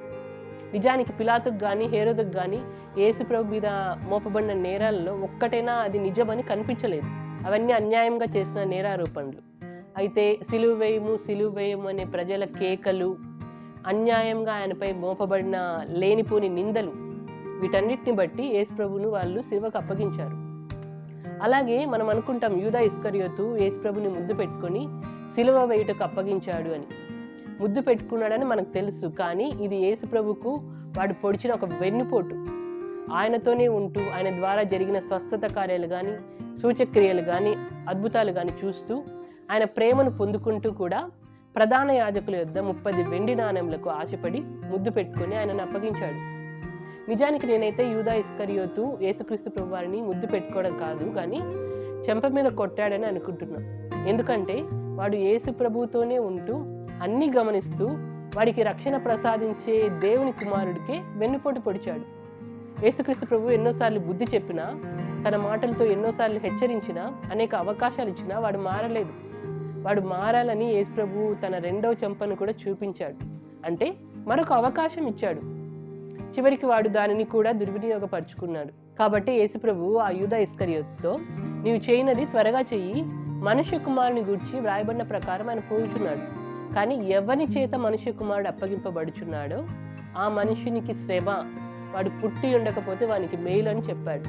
నిజానికి పిలాతుకు కానీ హేరోదుకు కానీ యేసుప్రభు మీద మోపబడిన నేరాలలో ఒక్కటైనా అది నిజమని కనిపించలేదు. అవన్నీ అన్యాయంగా చేసిన నేరారోపణలు. అయితే సిలువ వేయము అనే ప్రజల కేకలు, అన్యాయంగా ఆయనపై మోపబడిన లేనిపోని నిందలు, వీటన్నిటిని బట్టి యేసుప్రభును వాళ్ళు సిలువకు అప్పగించారు. అలాగే మనం అనుకుంటాం యూదా ఇస్కరియోతు యేసుప్రభుని ముద్దు పెట్టుకొని సిలువ వేయుటకు అప్పగించాడు అని. ముద్దు పెట్టుకున్నాడని మనకు తెలుసు, కానీ ఇది యేసుప్రభుకు వాడు పొడిచిన ఒక వెన్నుపోటు. ఆయనతోనే ఉంటూ ఆయన ద్వారా జరిగిన స్వస్థత కార్యాలు కానీ, సూచక్రియలు కానీ, అద్భుతాలు కానీ చూస్తూ ఆయన ప్రేమను పొందుకుంటూ కూడా ప్రధాన యాజకుల యొద్ద 30 వెండి నాణెములకు ఆశపడి ముద్దు పెట్టుకుని ఆయనను అప్పగించాడు. నిజానికి నేనైతే యూదా ఇస్కరియోతు యేసుక్రీస్తు ప్రభువారిని ముద్దు పెట్టుకోవడం కాదు, కానీ చెంప మీద కొట్టాడని అనుకుంటున్నా. ఎందుకంటే వాడు యేసు ప్రభువుతోనే ఉంటూ అన్నీ గమనిస్తూ వాడికి రక్షణ ప్రసాదించే దేవుని కుమారుడికే వెన్నుపోటు పొడిచాడు. యేసుక్రీస్తు ప్రభువు ఎన్నోసార్లు బుద్ధి చెప్పినా, తన మాటలతో ఎన్నోసార్లు హెచ్చరించినా, అనేక అవకాశాలు ఇచ్చినా వాడు మారలేదు. వాడు మారాలని యేసు ప్రభువు తన రెండవ చెంపను కూడా చూపించాడు. అంటే మరొక అవకాశం ఇచ్చాడు. చివరికి వాడు దానిని కూడా దుర్వినియోగపరుచుకున్నాడు. కాబట్టి యేసు ప్రభువు ఆ యూదా ఇస్కరియోతుతో, నీవు చేయనది త్వరగా చెయ్యి, మనుష్య కుమారుని గూర్చి వ్రాయబడిన ప్రకారం ఆయన పోవుచున్నాడు. కానీ ఎవరి చేత మనుష్య కుమారుడు అప్పగింపబడుచున్నాడో ఆ మనుషునికి శ్రమ, వాడు పుట్టి ఉండకపోతే వానికి మేలు అని చెప్పాడు.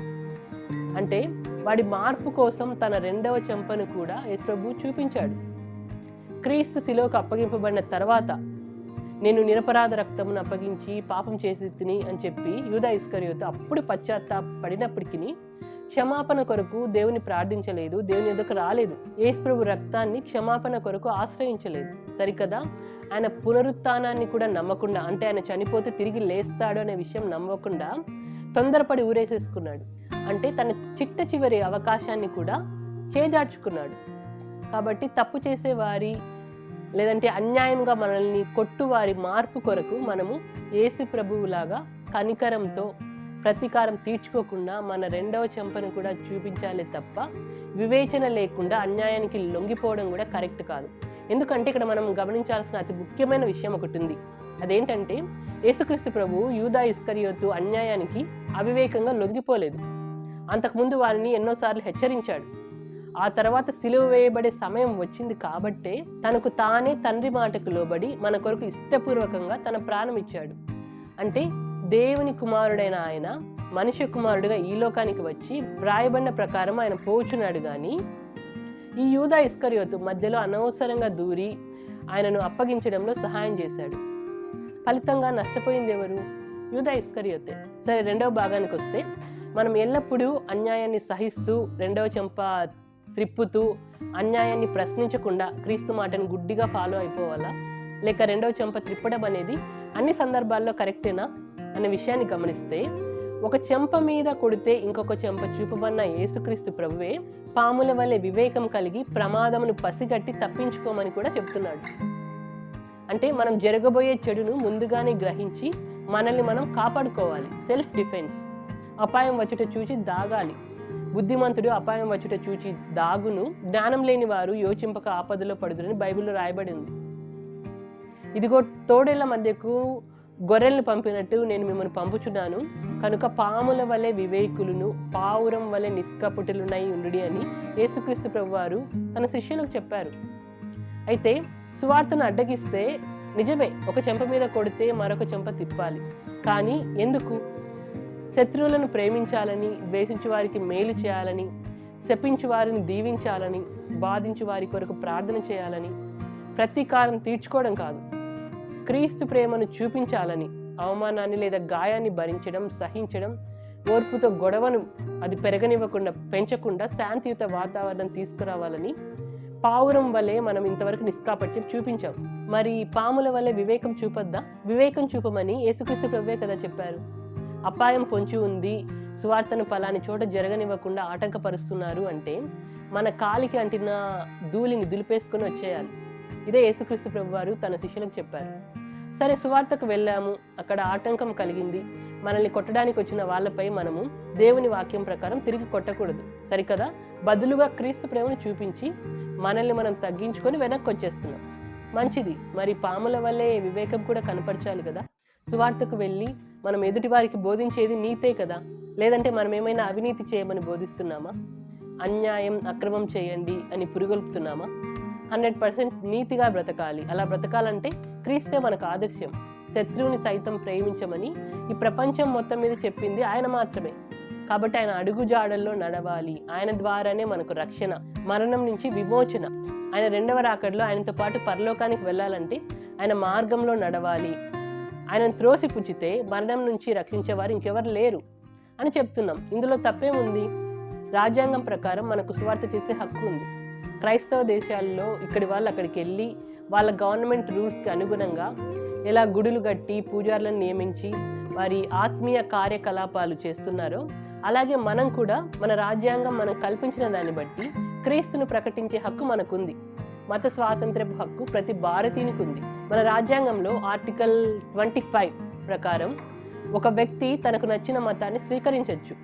అంటే వాడి మార్పు కోసం తన రెండవ చెంపను కూడా యేసు ప్రభువు చూపించాడు. క్రీస్తు శిలువకు అప్పగింపబడిన తర్వాత, నేను నిరపరాధ రక్తమును అప్పగించి పాపం చేసి తిని అని చెప్పి యూదా ఇస్కరియోతు అప్పుడు పశ్చాత్తాపడినప్పటికీ క్షమాపణ కొరకు దేవుని ప్రార్థించలేదు, దేవుని ఎదుకు రాలేదు. యేసు ప్రభు రక్తాన్ని క్షమాపణ కొరకు ఆశ్రయించలేదు. సరికదా, ఆయన పునరుత్థానాన్ని కూడా నమ్మకుండా, అంటే ఆయన చనిపోతే తిరిగి లేస్తాడు అనే విషయం నమ్మకుండా తొందరపడి ఊరేసేసుకున్నాడు. అంటే తన చిట్ట చివరి అవకాశాన్ని కూడా చేజార్చుకున్నాడు. కాబట్టి తప్పు చేసేవారి లేదంటే అన్యాయంగా మనల్ని కొట్టువారి మార్పు కొరకు మనము యేసు ప్రభువులాగా కనికరంతో ప్రతీకారం తీర్చుకోకుండా మన రెండవ చెంపను కూడా చూపించాలి తప్ప వివేచన లేకుండా అన్యాయానికి లొంగిపోవడం కూడా కరెక్ట్ కాదు. ఎందుకంటే ఇక్కడ మనం గమనించాల్సిన అతి ముఖ్యమైన విషయం ఒకటి ఉంది. అదేంటంటే యేసుక్రీస్తు ప్రభువు యూదా ఇస్కరియోతు అన్యాయానికి అవివేకంగా లొంగిపోలేదు. అంతకుముందు వారిని ఎన్నోసార్లు హెచ్చరించాడు. ఆ తర్వాత సిలువ వేయబడే సమయం వచ్చింది కాబట్టే తనకు తానే తండ్రి మాటకు లోబడి మన కొరకు ఇష్టపూర్వకంగా తన ప్రాణం ఇచ్చాడు. అంటే దేవుని కుమారుడైన ఆయన మనుష్య కుమారుడుగా ఈ లోకానికి వచ్చి వ్రాయబడిన ప్రకారం ఆయన పోచున్నాడు. కానీ ఈ యూదా ఇస్కరియోతు మధ్యలో అనవసరంగా దూరి ఆయనను అప్పగించడంలో సహాయం చేశాడు. ఫలితంగా నష్టపోయింది ఎవరు? యూదా ఇస్కరియోతే. సరే, రెండవ భాగానికి వస్తే, మనం ఎల్లప్పుడూ అన్యాయాన్ని సహిస్తూ రెండవ చెంప త్రిప్పుతూ అన్యాయాన్ని ప్రశ్నించకుండా క్రీస్తు మాటను గుడ్డిగా ఫాలో అయిపోవాలా, లేక రెండవ చెంప త్రిప్పడం అనేది అన్ని సందర్భాల్లో కరెక్టేనా అనే విషయాన్ని గమనిస్తే, ఒక చెంప మీద కొడితే ఇంకొక చెంప చూపబడిన యేసుక్రీస్తు ప్రభువే పాముల వలె వివేకం కలిగి ప్రమాదమును పసిగట్టి తప్పించుకోమని కూడా చెప్తున్నాడు. అంటే మనం జరగబోయే చెడును ముందుగానే గ్రహించి మనల్ని మనం కాపాడుకోవాలి. Self defence. అపాయం వచ్చుట చూచి దాగాలి. బుద్ధిమంతుడు అపాయం వచ్చుట చూచి దాగును, జ్ఞానం లేని వారు యోచింపక ఆపదలో పడుదురని బైబిల్లో రాయబడింది. ఇదిగో తోడేళ్ల మధ్యకు గొర్రెల్ని పంపినట్టు నేను మిమ్మల్ని పంపుచున్నాను, కనుక పాముల వలె వివేకులను పావురం వలె నిష్కపటులునై ఉండుడి అని యేసుక్రీస్తు ప్రభువారు తన శిష్యులకు చెప్పారు. అయితే సువార్తను అడ్డగిస్తే నిజమే, ఒక చెంప మీద కొడితే మరొక చెంప తిప్పాలి. కానీ ఎందుకు? శత్రువులను ప్రేమించాలని, ద్వేషించు వారికి మేలు చేయాలని, శపించు వారిని దీవించాలని, బాధించు వారి కొరకు ప్రార్థన చేయాలని, ప్రతీకారం తీర్చుకోవడం కాదు, క్రీస్తు ప్రేమను చూపించాలని, అవమానాన్ని లేదా గాయాన్ని భరించడం, సహించడం, ఓర్పుతో గొడవను అది పెరగనివ్వకుండా పెంచకుండా శాంతియుత వాతావరణం తీసుకురావాలని పావురం వలె మనం ఇంతవరకు నిష్కాపట్యం చూపించాం. మరి పాముల వలె వివేకం చూపొద్దా? వివేకం చూపమని యేసుక్రీస్తు ప్రభువే కదా చెప్పారు. అపాయం పొంచి ఉంది, సువార్తను పలాని చోట జరగనివ్వకుండా ఆటంకపరుస్తున్నారు అంటే మన కాలికి అంటిన ధూళిని దులిపేసుకొని వచ్చేయాలి. ఇదే యేసుక్రీస్తు ప్రభువారు తన శిష్యులకు చెప్పారు. సరే, సువార్తకు వెళ్ళాము, అక్కడ ఆటంకం కలిగింది, మనల్ని కొట్టడానికి వచ్చిన వాళ్ళపై మనము దేవుని వాక్యం ప్రకారం తిరిగి కొట్టకూడదు, సరికదా? బదులుగా క్రీస్తు ప్రేమను చూపించి మనల్ని మనం తగ్గించుకొని వెనక్కి వచ్చేస్తున్నాం. మంచిది, మరి పాముల వల్లే వివేకం కూడా కనపరచాలి కదా. సువార్తకు వెళ్ళి మనం ఎదుటి వారికి బోధించేది నీతే కదా, లేదంటే మనం ఏమైనా అవినీతి చేయమని బోధిస్తున్నామా? అన్యాయం అక్రమం చేయండి అని పురుగొల్పుతున్నామా? 100% నీతిగా బ్రతకాలి. అలా బ్రతకాలంటే క్రీస్తే మనకు ఆదర్శం. శత్రువుని సైతం ప్రేమించమని ఈ ప్రపంచం మొత్తం మీద చెప్పింది ఆయన మాత్రమే. కాబట్టి ఆయన అడుగుజాడల్లో నడవాలి. ఆయన ద్వారానే మనకు రక్షణ, మరణం నుంచి విమోచన. ఆయన రెండవ రాకడలో ఆయనతో పాటు పరలోకానికి వెళ్ళాలంటే ఆయన మార్గంలో నడవాలి. ఆయనను త్రోసిపుచ్చితే మరణం నుంచి రక్షించేవారు ఇంకెవరు లేరు అని చెప్తున్నాం. ఇందులో తప్పేముంది? రాజ్యాంగం ప్రకారం మనకు సువార్త చేసే హక్కు ఉంది. క్రైస్తవ దేశాల్లో ఇక్కడి వాళ్ళు అక్కడికి వెళ్ళి వాళ్ళ గవర్నమెంట్ రూల్స్కి అనుగుణంగా ఎలా గుడులు కట్టి పూజారులను నియమించి వారి ఆత్మీయ కార్యకలాపాలు చేస్తున్నారో అలాగే మనం కూడా మన రాజ్యాంగం మనం కల్పించిన దాన్ని బట్టి క్రీస్తును ప్రకటించే హక్కు మనకుంది. మత స్వాతంత్ర్యపు హక్కు ప్రతి భారతీయునికి ఉంది. మన రాజ్యాంగంలో ఆర్టికల్ 25 ప్రకారం ఒక వ్యక్తి తనకు నచ్చిన మతాన్ని స్వీకరించవచ్చు.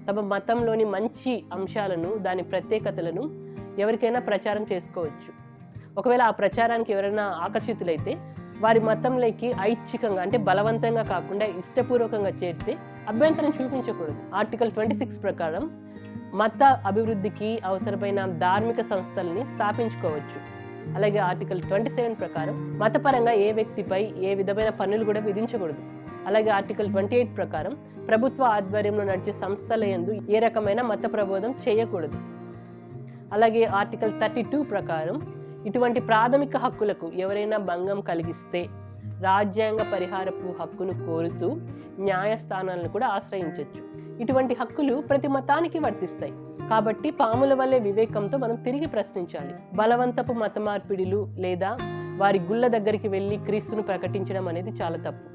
తమ మతంలోని మంచి అంశాలను, దాని ప్రత్యేకతలను ఎవరికైనా ప్రచారం చేసుకోవచ్చు. ఒకవేళ ఆ ప్రచారానికి ఎవరైనా ఆకర్షితులైతే వారి మతంలోకి ఐచ్ఛికంగా అంటే బలవంతంగా కాకుండా ఇష్టపూర్వకంగా చేరితే అభ్యంతరం చూపించకూడదు. ఆర్టికల్ 26 ప్రకారం మత అభివృద్ధికి అవసరమైన ధార్మిక సంస్థల్ని స్థాపించుకోవచ్చు. అలాగే ఆర్టికల్ 27 ప్రకారం మతపరంగా ఏ వ్యక్తిపై ఏ విధమైన పన్నులు కూడా విధించకూడదు. అలాగే ఆర్టికల్ 28 ప్రకారం ప్రభుత్వ ఆధ్వర్యంలో నడిచే సంస్థల యందు ఏ రకమైన మత ప్రబోధం చేయకూడదు. అలాగే ఆర్టికల్ 32 ప్రకారం ఇటువంటి ప్రాథమిక హక్కులకు ఎవరైనా భంగం కలిగిస్తే రాజ్యాంగ పరిహారపు హక్కును కోరుతూ న్యాయస్థానాలను కూడా ఆశ్రయించవచ్చు. ఇటువంటి హక్కులు ప్రతి మతానికి వర్తిస్తాయి. కాబట్టి పాముల వల్లే వివేకంతో మనం తిరిగి ప్రశ్నించాలి. బలవంతపు మత మార్పిడిలు లేదా వారి గుళ్ళ దగ్గరికి వెళ్ళి క్రీస్తును ప్రకటించడం అనేది చాలా తప్పు.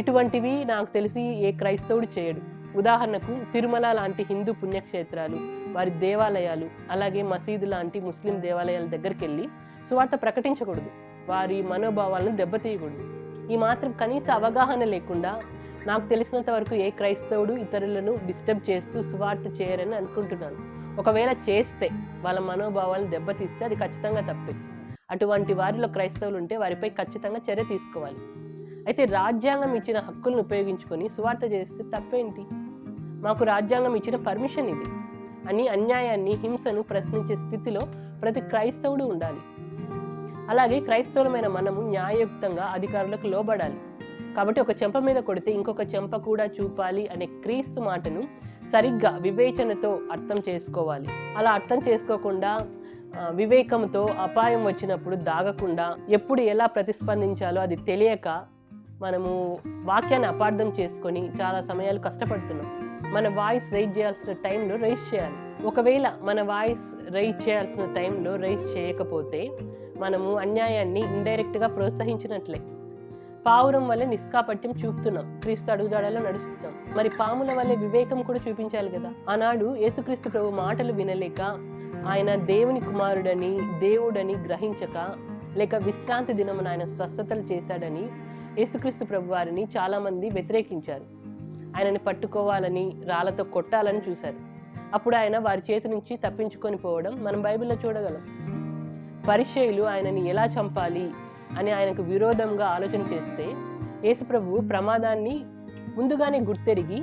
ఇటువంటివి నాకు తెలిసి ఏ క్రైస్తవుడు చేయడు. ఉదాహరణకు తిరుమల లాంటి హిందూ పుణ్యక్షేత్రాలు, వారి దేవాలయాలు, అలాగే మసీదు లాంటి ముస్లిం దేవాలయాల దగ్గరికి వెళ్ళి సువార్త ప్రకటించకూడదు. వారి మనోభావాలను దెబ్బతీయకూడదు. ఈ మాత్రం కనీస అవగాహన లేకుండా నాకు తెలిసినంత వరకు ఏ క్రైస్తవుడు ఇతరులను డిస్టర్బ్ చేస్తూ సువార్త చేయరని అనుకుంటున్నాను. ఒకవేళ చేస్తే వాళ్ళ మనోభావాలను దెబ్బతీస్తే అది ఖచ్చితంగా తప్పే. అటువంటి వారిలో క్రైస్తవులు ఉంటే వారిపై ఖచ్చితంగా చర్య తీసుకోవాలి. అయితే రాజ్యాంగం ఇచ్చిన హక్కులను ఉపయోగించుకొని సువార్త చేస్తే తప్పేంటి? మాకు రాజ్యాంగం ఇచ్చిన పర్మిషన్ ఇది అని అన్యాయాన్ని, హింసను ప్రశ్నించే స్థితిలో ప్రతి క్రైస్తవుడు ఉండాలి. అలాగే క్రైస్తవులమైన మనము న్యాయయుక్తంగా అధికారులకు లోబడాలి. కాబట్టి ఒక చెంప మీద కొడితే ఇంకొక చెంప కూడా చూపాలి అనే క్రీస్తు మాటను సరిగ్గా వివేచనతో అర్థం చేసుకోవాలి. అలా అర్థం చేసుకోకుండా వివేకంతో అపాయం వచ్చినప్పుడు దాగకుండా ఎప్పుడు ఎలా ప్రతిస్పందించాలో అది తెలియక మనము వాక్యాన్ని అపార్థం చేసుకొని చాలా సమయాలు కష్టపడుతున్నాం. మన వాయిస్ రైజ్ చేయాల్సిన టైంలో రైజ్ చేయాలి. ఒకవేళ మన వాయిస్ రైజ్ చేయాల్సిన టైంలో రైజ్ చేయకపోతే మనము అన్యాయాన్ని ఇండైరెక్ట్గా ప్రోత్సహించినట్లే. పావురం వల్లే నిష్కాపట్యం చూపుతున్నాం, క్రీస్తు అడుగుదాడలో నడుస్తున్నాం. మరి పాముల వల్లే వివేకం కూడా చూపించాలి కదా. ఆనాడు యేసుక్రీస్తు ప్రభు మాటలు వినలేక, ఆయన దేవుని కుమారుడని, దేవుడని గ్రహించక, లేక విశ్రాంతి దినమున ఆయన స్వస్థతలు చేశాడని యేసుక్రీస్తు ప్రభు వారిని చాలా మంది వ్యతిరేకించారు. ఆయనని పట్టుకోవాలని, రాళ్లతో కొట్టాలని చూశారు. అప్పుడు ఆయన వారి చేతి నుంచి తప్పించుకొని పోవడం మనం బైబిల్లో చూడగలం. పరిసయ్యులు ఆయనని ఎలా చంపాలి అని ఆయనకు విరోధంగా ఆలోచన చేస్తే యేసు ప్రభువు ప్రమాదాన్ని ముందుగానే గుర్తెరిగి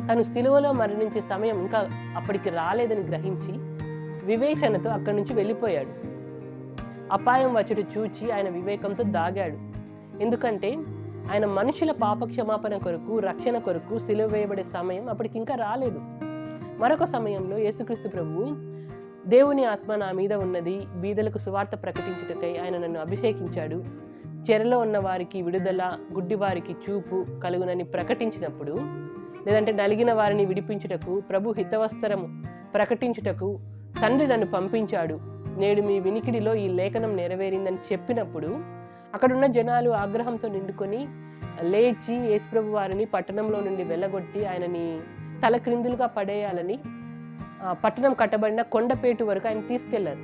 తను సిలువలో మరణించే సమయం ఇంకా అప్పటికి రాలేదని గ్రహించి వివేచనతో అక్కడి నుంచి వెళ్ళిపోయాడు. అపాయం వచ్చుడు చూచి ఆయన వివేకంతో దాగాడు. ఎందుకంటే ఆయన మనుషుల పాప క్షమాపణ కొరకు, రక్షణ కొరకు సిలువ వేయబడే సమయం అప్పటికి ఇంకా రాలేదు. మరొక సమయంలో యేసుక్రీస్తు ప్రభువు, దేవుని ఆత్మ నా మీద ఉన్నది, బీదలకు సువార్త ప్రకటించుటకై ఆయన నన్ను అభిషేకించాడు, చెరలో ఉన్న వారికి విడుదల, గుడ్డి వారికి చూపు కలుగునని ప్రకటించినప్పుడు, లేదంటే నలిగిన వారిని విడిపించుటకు, ప్రభు హితవస్త్రము ప్రకటించుటకు తండ్రి నన్ను పంపించాడు, నేడు మీ వినికిడిలో ఈ లేఖనం నెరవేరిందని చెప్పినప్పుడు అక్కడున్న జనాలు ఆగ్రహంతో నిండుకొని లేచి యేసుప్రభు వారిని పట్టణంలో నుండి వెళ్ళగొట్టి ఆయనని తల క్రిందులుగా పడేయాలని పట్టణం కట్టబడిన కొండపేటు వరకు ఆయన తీసుకెళ్లారు.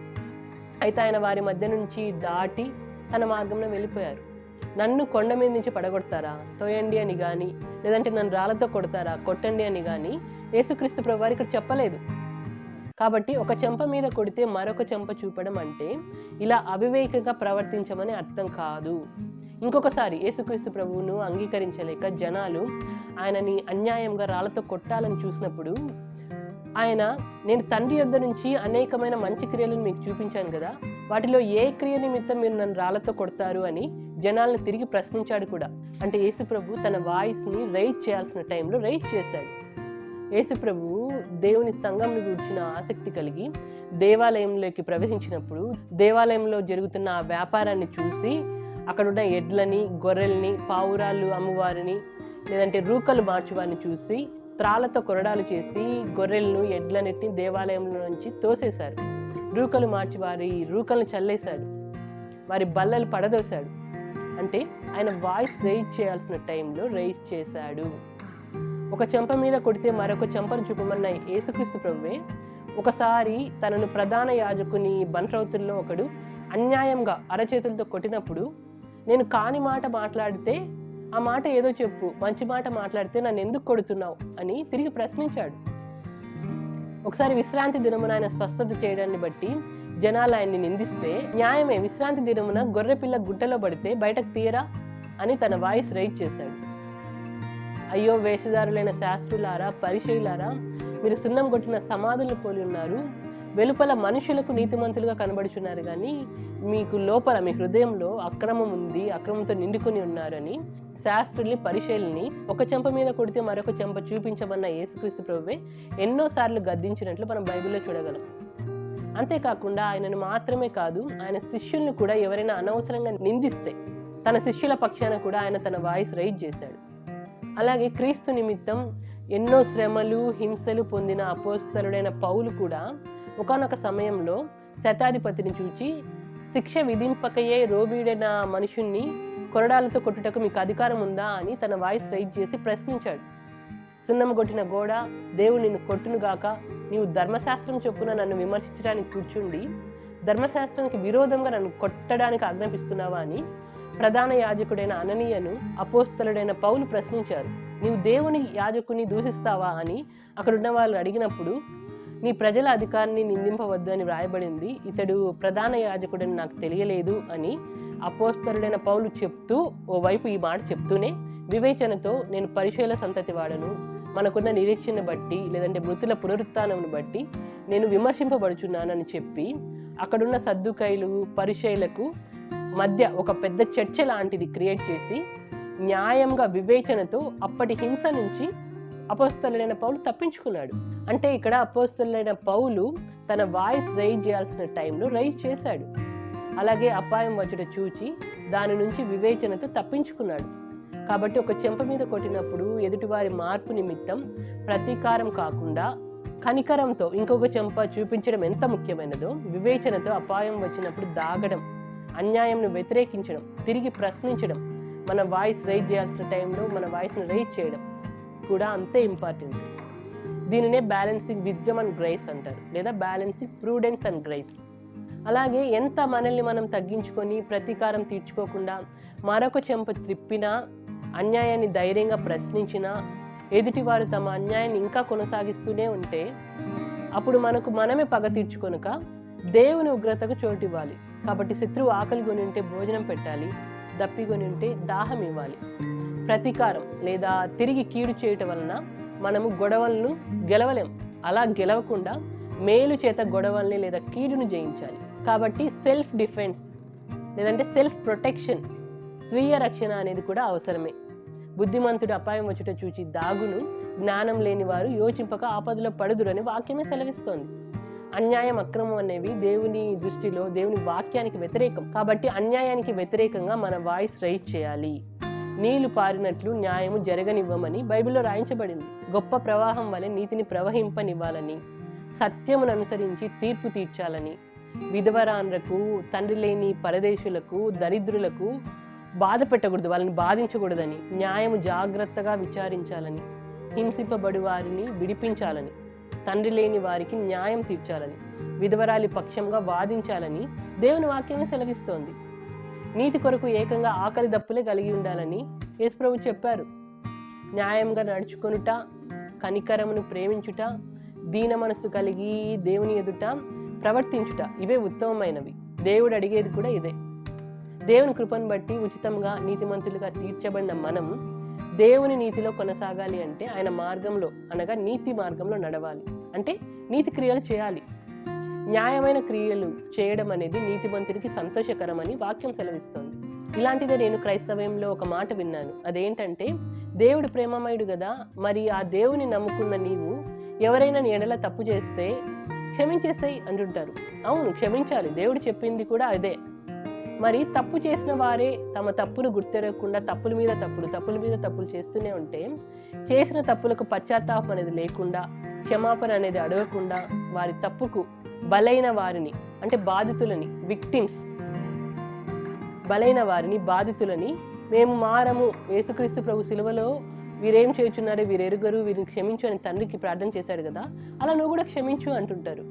అయితే ఆయన వారి మధ్య నుంచి దాటి తన మార్గంలో వెళ్ళిపోయారు. నన్ను కొండ మీద నుంచి పడగొడతారా, తోయండి అని కానీ, లేదంటే నన్ను రాళ్లతో కొడతారా, కొట్టండి అని కానీ యేసుక్రీస్తు ప్రభు వారు ఇక్కడ చెప్పలేదు. కాబట్టి ఒక చెంప మీద కొడితే మరొక చెంప చూపడం అంటే ఇలా అవివేకంగా ప్రవర్తించమని అర్థం కాదు. ఇంకొకసారి యేసుక్రీస్తు ప్రభువును అంగీకరించలేక జనాలు ఆయనని అన్యాయంగా రాళ్లతో కొట్టాలని చూసినప్పుడు ఆయన, నేను తండ్రి యొద్ద నుంచి అనేకమైన మంచి క్రియలను మీకు చూపించాను కదా, వాటిలో ఏ క్రియ నిమిత్తం మీరు నన్ను రాళ్లతో కొడతారు అని జనాలను తిరిగి ప్రశ్నించాడు కూడా. అంటే యేసు ప్రభు తన వాయిస్ని రైజ్ చేయాల్సిన టైంలో రైజ్ చేశాడు. యేసు ప్రభువు దేవుని సంఘంను గూర్చిన ఆసక్తి కలిగి దేవాలయంలోకి ప్రవేశించినప్పుడు దేవాలయంలో జరుగుతున్న ఆ వ్యాపారాన్ని చూసి అక్కడున్న ఎడ్లని, గొర్రెల్ని, పావురాళ్ళు అమ్మువారిని, లేదంటే రూకలు మార్చువారిని చూసి త్రాళ్లతో కొరడాలు చేసి గొర్రెలను, ఎడ్లన్నిటిని దేవాలయంలో నుంచి తోసేశారు. రూకలు మార్చి వారి రూకలను చల్లేశాడు. వారి బల్లలు పడదోశాడు. అంటే ఆయన వాయిస్ రైజ్ చేయాల్సిన టైంలో రైజ్ చేశాడు. ఒక చెంప మీద కొడితే మరొక చెంపను చూపమన్న యేసుక్రీస్తు ప్రభువే ఒకసారి తనను ప్రధాన యాజకుని బంట్రౌతుల్లో ఒకడు అన్యాయంగా అరచేతులతో కొట్టినప్పుడు, నేను కాని మాట మాట్లాడితే ఆ మాట ఏదో చెప్పు, మంచి మాట మాట్లాడితే నన్ను ఎందుకు కొడుతున్నావు అని తిరిగి ప్రశ్నించాడు. ఒకసారి విశ్రాంతి దినమున ఆయన స్వస్థత చేయడాన్ని బట్టి జనాలు ఆయన్ని నిందిస్తే, న్యాయమే, విశ్రాంతి దినమున గొర్రెపిల్ల గుట్టలో పడితే బయటకు తీయరా అని తన వాయిస్ రైజ్ చేశాడు. అయ్యో వేషధారులైన శాస్త్రులారా, పరిచయులారా, మీరు సున్నం కొట్టిన సమాధులను పోలి ఉన్నారు. వెలుపల మనుషులకు నీతిమంతులుగా కనబడుచున్నారు, కానీ మీకు లోపల మీ హృదయంలో అక్రమం ఉంది, అక్రమంతో నిండుకొని ఉన్నారని శాస్త్రుల్ని పరిచయుల్ని ఒక చెంప మీద కొడితే మరొక చెంప చూపించమన్న యేసుక్రీస్తు ప్రభువే ఎన్నోసార్లు గద్దించినట్లు మనం బైబిల్లో చూడగలం. అంతేకాకుండా ఆయనను మాత్రమే కాదు, ఆయన శిష్యుల్ని కూడా ఎవరైనా అనవసరంగా నిందిస్తే తన శిష్యుల పక్షాన కూడా ఆయన తన వాయిస్ రైజ్ చేశాడు. అలాగే క్రీస్తు నిమిత్తం ఎన్నో శ్రమలు హింసలు పొందిన అపోస్తలుడైన పౌలు కూడా ఒకానొక సమయంలో శతాధిపతిని చూచి, శిక్ష విధింపకయే రోబీడైన మనుషుణ్ణి కొరడాలతో కొట్టుటకు మీకు అధికారం ఉందా అని తన వాయిస్ రైజ్ చేసి ప్రశ్నించాడు. సున్నం కొట్టిన గోడ, దేవుడు నిన్ను కొట్టునుగాక, నీవు ధర్మశాస్త్రం చొప్పున నన్ను విమర్శించడానికి కూర్చుండి ధర్మశాస్త్రానికి విరోధంగా నన్ను కొట్టడానికి ఆజ్ఞాపిస్తున్నావా అని ప్రధాన యాజకుడైన అననీయను అపోస్తలుడైన పౌలు ప్రశ్నించారు. నీవు దేవుని యాజకుని దూషిస్తావా అని అక్కడున్న వాళ్ళు అడిగినప్పుడు, నీ ప్రజల అధికారాన్ని నిందింపవద్దు అని వ్రాయబడింది, ఇతడు ప్రధాన యాజకుడని నాకు తెలియలేదు అని అపోస్తలుడైన పౌలు చెప్తూ, ఓవైపు ఈ మాట చెప్తూనే వివేచనతో నేను పరిచయుల సంతతి వాడను, మనకున్న నిరీక్షను బట్టి లేదంటే మృతుల పునరుత్థానమును బట్టి నేను విమర్శింపబడుచున్నానని చెప్పి అక్కడున్న సద్దుకైలు పరిచయులకు మధ్య ఒక పెద్ద చర్చ లాంటిది క్రియేట్ చేసి న్యాయంగా వివేచనతో అప్పటి హింస నుంచి అపోస్తలుడైన పౌలు తప్పించుకున్నాడు. అంటే ఇక్కడ అపోస్తలుడైన పౌలు తన వాయిస్ రైజ్ చేయాల్సిన టైంలో రైజ్ చేశాడు. అలాగే అపాయం వచ్చుట చూచి దాని నుంచి వివేచనతో తప్పించుకున్నాడు. కాబట్టి ఒక చెంప మీద కొట్టినప్పుడు ఎదుటివారి మార్పు నిమిత్తం ప్రతీకారం కాకుండా కనికరంతో ఇంకొక చెంప చూపించడం ఎంత ముఖ్యమైనదో, వివేచనతో అపాయం వచ్చినప్పుడు దాగడం, అన్యాయంను వ్యతిరేకించడం, తిరిగి ప్రశ్నించడం, మన వాయిస్ రైజ్ చేయాల్సిన టైంలో మన వాయిస్ని రైజ్ చేయడం కూడా అంతే ఇంపార్టెంట్. దీనినే బ్యాలెన్సింగ్ విజ్డమ్ అండ్ గ్రేస్ అంటారు, లేదా బ్యాలెన్సింగ్ ప్రూడెన్స్ అండ్ గ్రేస్. అలాగే ఎంత మనల్ని మనం తగ్గించుకొని ప్రతీకారం తీర్చుకోకుండా మరొక చెంప త్రిప్పినా, అన్యాయాన్ని ధైర్యంగా ప్రశ్నించినా, ఎదుటివారు తమ అన్యాయాన్ని ఇంకా కొనసాగిస్తూనే ఉంటే అప్పుడు మనమే పగ తీర్చుకొనక దేవుని ఉగ్రతకు చోటు ఇవ్వాలి. కాబట్టి శత్రువు ఆకలి కొని ఉంటే భోజనం పెట్టాలి, దప్పికొని ఉంటే దాహం ఇవ్వాలి. ప్రతీకారం లేదా తిరిగి కీడు చేయటం వలన మనము గొడవలను గెలవలేం. అలా గెలవకుండా మేలు చేత గొడవల్ని లేదా కీడును జయించాలి. కాబట్టి సెల్ఫ్ డిఫెన్స్ లేదంటే సెల్ఫ్ ప్రొటెక్షన్, స్వీయ రక్షణ అనేది కూడా అవసరమే. బుద్ధిమంతుడు అపాయం వచ్చుట చూచి దాగును, జ్ఞానం లేని వారు యోచింపక ఆపదలో పడుదురని వాక్యమే సెలవిస్తోంది. అన్యాయం అక్రమం అనేవి దేవుని దృష్టిలో దేవుని వాక్యానికి వ్యతిరేకం. కాబట్టి అన్యాయానికి వ్యతిరేకంగా మన వాయిస్ రైజ్ చేయాలి. నీళ్లు పారినట్లు న్యాయము జరగనివ్వమని బైబిల్లో రాయించబడింది. గొప్ప ప్రవాహం వలె నీతిని ప్రవహింపనివ్వాలని, సత్యమును అనుసరించి తీర్పు తీర్చాలని, విధవరాన్లకు, తండ్రి లేని పరదేశులకు, దరిద్రులకు బాధ పెట్టకూడదు, వాళ్ళని బాధించకూడదని, న్యాయము జాగ్రత్తగా విచారించాలని, హింసింపబడి వారిని విడిపించాలని, తండ్రి లేని వారికి న్యాయం తీర్చాలని, విధవరాలి పక్షంగా వాదించాలని దేవుని వాక్యమే సెలవిస్తోంది. నీతి కొరకు ఏకంగా ఆకలి దప్పులే కలిగి ఉండాలని యేసుప్రభు చెప్పారు. న్యాయంగా నడుచుకొనుట, కనికరమును ప్రేమించుట, దీన మనస్సు కలిగి దేవుని ఎదుట ప్రవర్తించుట, ఇవే ఉత్తమమైనవి. దేవుడు అడిగేది కూడా ఇదే. దేవుని కృపను బట్టి ఉచితంగా నీతిమంతులుగా తీర్చబడిన మనం దేవుని నీతిలో కొనసాగాలి అంటే ఆయన మార్గంలో అనగా నీతి మార్గంలో నడవాలి. అంటే నీతి క్రియలు చేయాలి. న్యాయమైన క్రియలు చేయడం అనేది నీతిమంతుడికి సంతోషకరమని వాక్యం సెలవిస్తోంది. ఇలాంటిదే నేను క్రైస్తవ్యంలో ఒక మాట విన్నాను. అదేంటంటే, దేవుడు ప్రేమమయుడు కదా, మరి ఆ దేవుని నమ్ముకున్న నీవు ఎవరైనా నీ ఎడల తప్పు చేస్తే క్షమించేస్తాయి అంటుంటారు. అవును, క్షమించాలి, దేవుడు చెప్పింది కూడా అదే. మరి తప్పు చేసిన వారే తమ తప్పును గుర్తెరగకుండా తప్పుల మీద తప్పులు చేస్తూనే ఉంటే, చేసిన తప్పులకు పశ్చాత్తాపం అనేది లేకుండా, క్షమాపణ అనేది అడగకుండా, వారి తప్పుకు బలైన వారిని అంటే బాధితులని, విక్టిమ్స్ బలైన వారిని, బాధితులని మేము మారము, యేసుక్రీస్తు ప్రభు సిలువలో వీరేం చేయుచున్నారో వీరెరుగరు, వీరిని క్షమించు అని తండ్రికి ప్రార్థన చేశాడు కదా, అలా నువ్వు కూడా క్షమించు అంటుంటారు.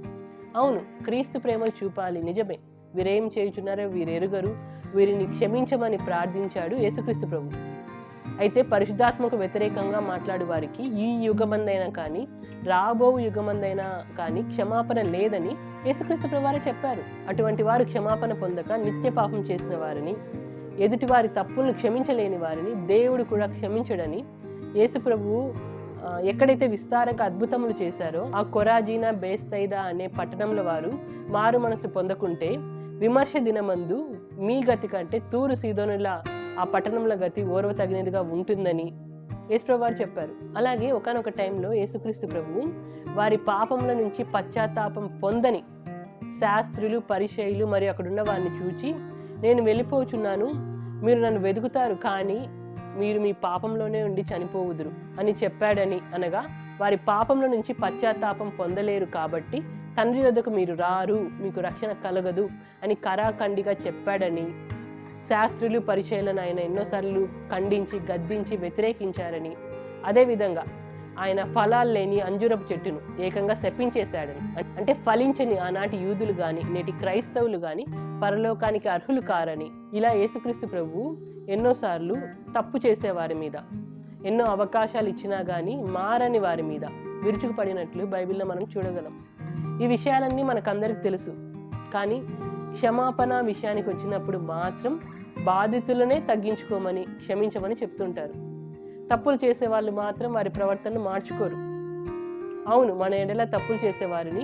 అవును, క్రీస్తు ప్రేమను చూపాలి, నిజమే. వీరేం చేయుచున్నారో వీరెరుగరు, వీరిని క్షమించమని ప్రార్థించాడు యేసుక్రీస్తు ప్రభు. అయితే పరిశుద్ధాత్మకు వ్యతిరేకంగా మాట్లాడు వారికి ఈ యుగమందైనా కానీ రాబో యుగమందైనా కానీ క్షమాపణ లేదని యేసుక్రీస్తు ప్రభు వారే చెప్పారు. అటువంటి వారు క్షమాపణ పొందక నిత్య పాపం చేసిన వారిని, ఎదుటి వారి తప్పులను క్షమించలేని వారిని దేవుడు కూడా క్షమించడని యేసు ప్రభువు ఎక్కడైతే విస్తారంగా అద్భుతములు చేశారో ఆ కొరాజీనా బేస్తైదా అనే పట్టణంలో వారు మారు మనసు పొందకుంటే విమర్శ దినమందు మీ గతి కంటే తూరు సీదోనుల ఆ పట్టణంలో గతి ఓర్వ తగినదిగా ఉంటుందని యేసుప్రభు వారు చెప్పారు. అలాగే ఒకానొక టైంలో యేసుక్రీస్తు ప్రభువు వారి పాపముల నుంచి పశ్చాత్తాపం పొందని శాస్త్రులు, పరిసయ్యులు మరియు అక్కడున్న వారిని చూచి, నేను వెళ్ళిపోచున్నాను, మీరు నన్ను వెతుకుతారు కానీ మీరు మీ పాపంలోనే ఉండి చనిపోవుదురు అని చెప్పాడని, అనగా వారి పాపంలో నుంచి పశ్చాత్తాపం పొందలేరు కాబట్టి తండ్రి వద్దకు మీరు రారు, మీకు రక్షణ కలగదు అని కరాఖండిగా చెప్పాడని, శాస్త్రులు, పరిచయులను ఆయన ఎన్నోసార్లు ఖండించి గద్దించి వ్యతిరేకించారని, అదేవిధంగా ఆయన ఫలాలు లేని అంజూరపు చెట్టును ఏకంగా శపించేశాడని, అంటే ఫలించని ఆనాటి యూదులు కానీ నేటి క్రైస్తవులు కానీ పరలోకానికి అర్హులు కారని, ఇలా యేసుక్రీస్తు ప్రభువు ఎన్నోసార్లు తప్పు చేసేవారి మీద, ఎన్నో అవకాశాలు ఇచ్చినా కానీ మారని వారి మీద విరుచుకుపడినట్లు బైబిల్లో మనం చూడగలం. ఈ విషయాలన్నీ మనకందరికి తెలుసు. కానీ క్షమాపణ విషయానికి వచ్చినప్పుడు మాత్రం బాధితులనే తగ్గించుకోమని, క్షమించమని చెప్తుంటారు. తప్పులు చేసే వాళ్ళు మాత్రం వారి ప్రవర్తనను మార్చుకోరు. అవును, మన ఎడల తప్పులు చేసేవారిని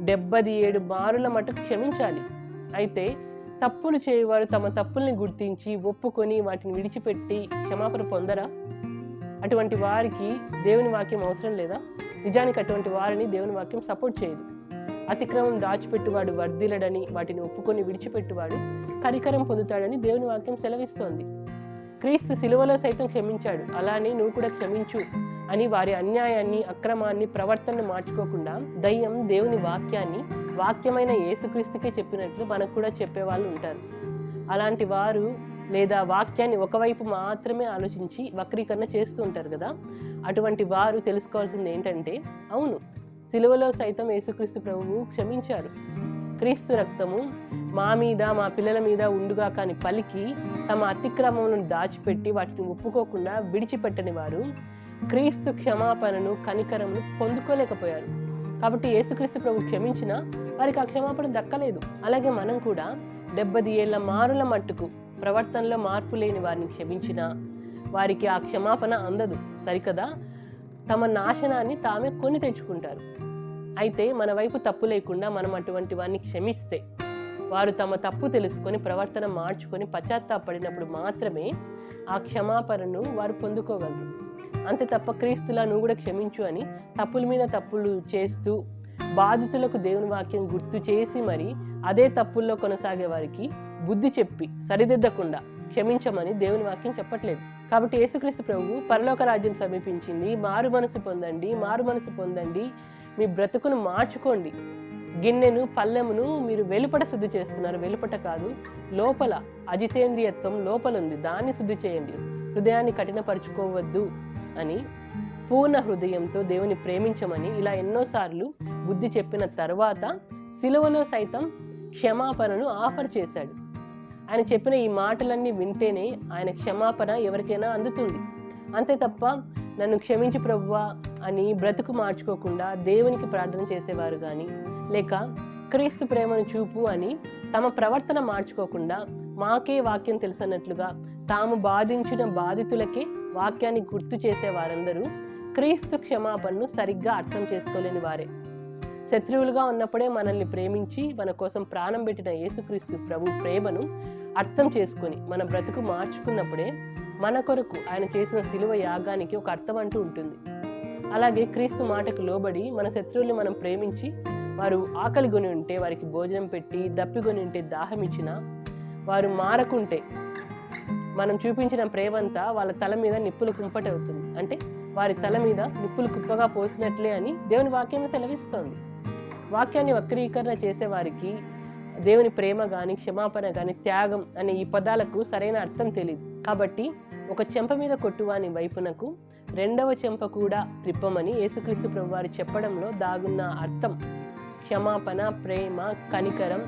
77 మారుల మటుకు క్షమించాలి. అయితే తప్పులు చేయవారు తమ తప్పుల్ని గుర్తించి ఒప్పుకొని వాటిని విడిచిపెట్టి క్షమాపణ పొందరా? అటువంటి వారికి దేవుని వాక్యం అవసరం లేదా? నిజానికి అటువంటి వారిని దేవుని వాక్యం సపోర్ట్ చేయదు. అతిక్రమం దాచిపెట్టువాడు వర్ధిల్లడని, వాటిని ఒప్పుకొని విడిచిపెట్టువాడు కనికరం పొందుతాడని దేవుని వాక్యం సెలవిస్తోంది. క్రీస్తు సిలువలో సైతం క్షమించాడు, అలానే నువ్వు కూడా క్షమించు అని వారి అన్యాయాన్ని, అక్రమాన్ని, ప్రవర్తనను మార్చుకోకుండా దయ్యం దేవుని వాక్యాన్ని వాక్యమైన యేసుక్రీస్తుకే చెప్పినట్లు మనకు కూడా చెప్పేవాళ్ళు ఉంటారు. అలాంటి వారు లేదా వాక్యాన్ని ఒకవైపు మాత్రమే ఆలోచించి వక్రీకరణ చేస్తూ ఉంటారు కదా. అటువంటి వారు తెలుసుకోవాల్సింది ఏంటంటే, అవును, సిలువలో సైతం యేసుక్రీస్తు ప్రభువు క్షమించారు. క్రీస్తు రక్తము మా మీద, మా పిల్లల మీద ఉండుగా కాని పలికి తమ అతిక్రమములను దాచిపెట్టి వాటిని ఒప్పుకోకుండా విడిచిపెట్టని వారు క్రీస్తు క్షమాపణను, కనికరమును పొందుకోలేకపోయారు. కాబట్టి యేసుక్రీస్తు ప్రభు క్షమించినా వారికి ఆ క్షమాపణ దక్కలేదు. అలాగే మనం కూడా 70 ఏళ్ల మారుల మట్టుకు ప్రవర్తనలో మార్పు లేని వారిని క్షమించినా వారికి ఆ క్షమాపణ అందదు, సరికదా? తమ నాశనాన్ని తామే కొని తెచ్చుకుంటారు. అయితే మన వైపు తప్పు లేకుండా మనం అటువంటి వారిని క్షమిస్తే వారు తమ తప్పు తెలుసుకొని ప్రవర్తన మార్చుకొని పశ్చాత్తాపడినప్పుడు మాత్రమే ఆ క్షమాపణను వారు పొందుకోగలరు. అంతే తప్ప క్రీస్తులా నువ్వు కూడా క్షమించు అని తప్పుల మీద తప్పులు చేస్తూ బాధితులకు దేవుని వాక్యం గుర్తు చేసి మరి అదే తప్పుల్లో కొనసాగే వారికి బుద్ధి చెప్పి సరిదిద్దకుండా క్షమించమని దేవుని వాక్యం చెప్పట్లేదు. కాబట్టి యేసుక్రీస్తు ప్రభువు పరలోక రాజ్యం సమీపించింది, మారు మనసు పొందండి, మారు మనసు పొందండి, మీ బ్రతుకును మార్చుకోండి. గిన్నెను, పళ్ళెమును మీరు వెలుపట శుద్ధి చేస్తున్నారు, వెలుపట కాదు, లోపల అజితేంద్రియత్వం లోపల ఉంది, దాన్ని శుద్ధి చేయండి, హృదయాన్ని కఠినపరుచుకోవద్దు అని పూర్ణ హృదయంతో దేవుని ప్రేమించమని ఇలా ఎన్నోసార్లు బుద్ధి చెప్పిన తర్వాత సిలువలో సైతం క్షమాపణను ఆఫర్ చేశాడు. ఆయన చెప్పిన ఈ మాటలన్నీ వింటేనే ఆయన క్షమాపణ ఎవరికైనా అందుతుంది. అంతే తప్ప నన్ను క్షమించి ప్రభువా అని బ్రతుకు మార్చుకోకుండా దేవునికి ప్రార్థన చేసేవారు కానీ, లేక క్రీస్తు ప్రేమను చూపు అని తమ ప్రవర్తన మార్చుకోకుండా మాకే వాక్యం తెలుసన్నట్లుగా తాము బాధించిన బాధితులకే వాక్యాన్ని గుర్తు చేసే వారందరూ క్రీస్తు క్షమాపణను సరిగ్గా అర్థం చేసుకోలేని వారే. శత్రువులుగా ఉన్నప్పుడే మనల్ని ప్రేమించి మన కోసం ప్రాణం పెట్టిన యేసుక్రీస్తు ప్రభు ప్రేమను అర్థం చేసుకొని మన బ్రతుకు మార్చుకున్నప్పుడే మన కొరకు ఆయన చేసిన సిలువ యాగానికి ఒక అర్థం అంటూ ఉంటుంది. అలాగే క్రీస్తు మాటకు లోబడి మన శత్రువుల్ని మనం ప్రేమించి వారు ఆకలి కొని ఉంటే వారికి భోజనం పెట్టి, దప్పికొని ఉంటే దాహం ఇచ్చినా, వారు మారకుంటే మనం చూపించిన ప్రేమంతా వాళ్ళ తల మీద నిప్పులు కుంపటి అవుతుంది. అంటే వారి తల మీద నిప్పులు కుప్పగా పోసినట్లే అని దేవుని వాక్యాన్ని సెలవిస్తోంది. వాక్యాన్ని వక్రీకరణ చేసే వారికి దేవుని ప్రేమ కానీ, క్షమాపణ కానీ, త్యాగం అనే ఈ పదాలకు సరైన అర్థం తెలియదు. కాబట్టి ఒక చెంప మీద కొట్టువాని వైపునకు రెండవ చెంప కూడా త్రిప్పమని యేసుక్రీస్తు ప్రభువారు చెప్పడంలో దాగున్న అర్థం క్షమాపణ, ప్రేమ, కనికరం,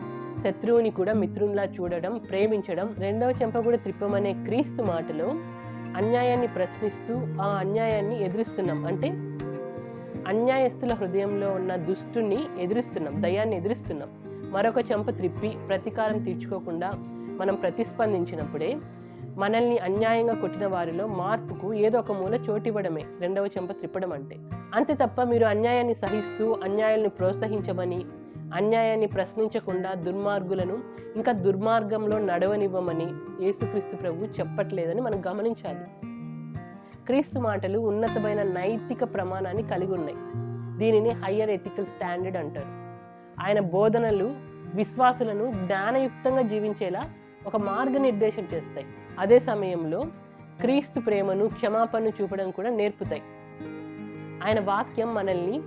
శత్రువుని కూడా మిత్రునిలా చూడడం, ప్రేమించడం. రెండవ చెంప కూడా త్రిప్పమనే క్రీస్తు మాటలో అన్యాయాన్ని ప్రశ్నిస్తూ ఆ అన్యాయాన్ని ఎదురుస్తున్నాం. అంటే అన్యాయస్తుల హృదయంలో ఉన్న దుష్టుని ఎదురుస్తున్నాం, దయ్యాన్ని ఎదురుస్తున్నాం. మరొక చెంప త్రిప్పి ప్రతీకారం తీర్చుకోకుండా మనం ప్రతిస్పందించినప్పుడే మనల్ని అన్యాయంగా కొట్టిన వారిలో మార్పుకు ఏదో ఒక మూల చోటివ్వడమే రెండవ చెంప త్రిప్పడం అంటే. అంతే తప్ప మీరు అన్యాయాన్ని సహిస్తూ అన్యాయాలను ప్రోత్సహించమని, అన్యాయాన్ని ప్రశ్నించకుండా దుర్మార్గులను ఇంకా దుర్మార్గంలో నడవనివ్వమని యేసుక్రీస్తు ప్రభు చెప్పట్లేదని మనం గమనించాలి. క్రీస్తు మాటలు ఉన్నతమైన నైతిక ప్రమాణాన్ని కలిగి ఉన్నాయి. దీనిని హయ్యర్ ఎథికల్ స్టాండర్డ్ అంటారు. ఆయన బోధనలు విశ్వాసులను జ్ఞానయుక్తంగా జీవించేలా ఒక మార్గనిర్దేశం చేస్తాయి. అదే సమయంలో క్రీస్తు ప్రేమను, క్షమాపణను చూపడం కూడా నేర్పుతాయి. ఆయన వాక్యం మనల్ని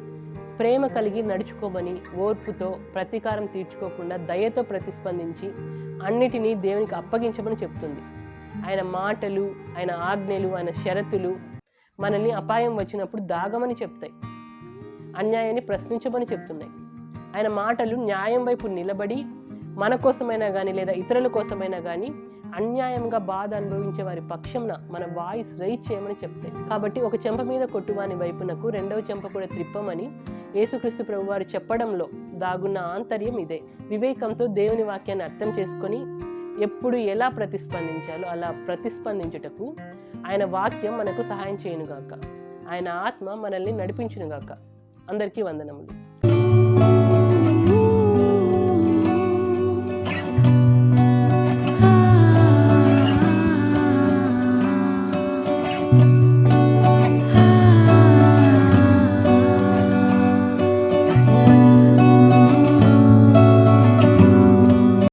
ప్రేమ కలిగి నడుచుకోమని, ఓర్పుతో ప్రతీకారం తీర్చుకోకుండా దయతో ప్రతిస్పందించి అన్నిటినీ దేవునికి అప్పగించమని చెప్తుంది. ఆయన మాటలు, ఆయన ఆజ్ఞలు, ఆయన షరతులు మనల్ని అపాయం వచ్చినప్పుడు దాగమని చెప్తాయి, అన్యాయాన్ని ప్రశ్నించమని చెప్తున్నాయి. ఆయన మాటలు న్యాయం వైపు నిలబడి మన కోసమైనా కానీ లేదా ఇతరుల కోసమైనా కానీ అన్యాయంగా బాధ అనుభవించే వారి పక్షంన మన వాయిస్ రైజ్ చేయమని చెప్తాయి. కాబట్టి ఒక చెంప మీద కొట్టువాని వైపునకు రెండవ చెంప కూడా త్రిప్పమని యేసుక్రీస్తు ప్రభువారు చెప్పడంలో దాగున్న ఆంతర్యం ఇదే. వివేకంతో దేవుని వాక్యాన్ని అర్థం చేసుకొని ఎప్పుడు ఎలా ప్రతిస్పందించాలో అలా ప్రతిస్పందించుటకు ఆయన వాక్యం మనకు సహాయం చేయనుగాక. ఆయన ఆత్మ మనల్ని నడిపించునుగాక. అందరికీ వందనములు.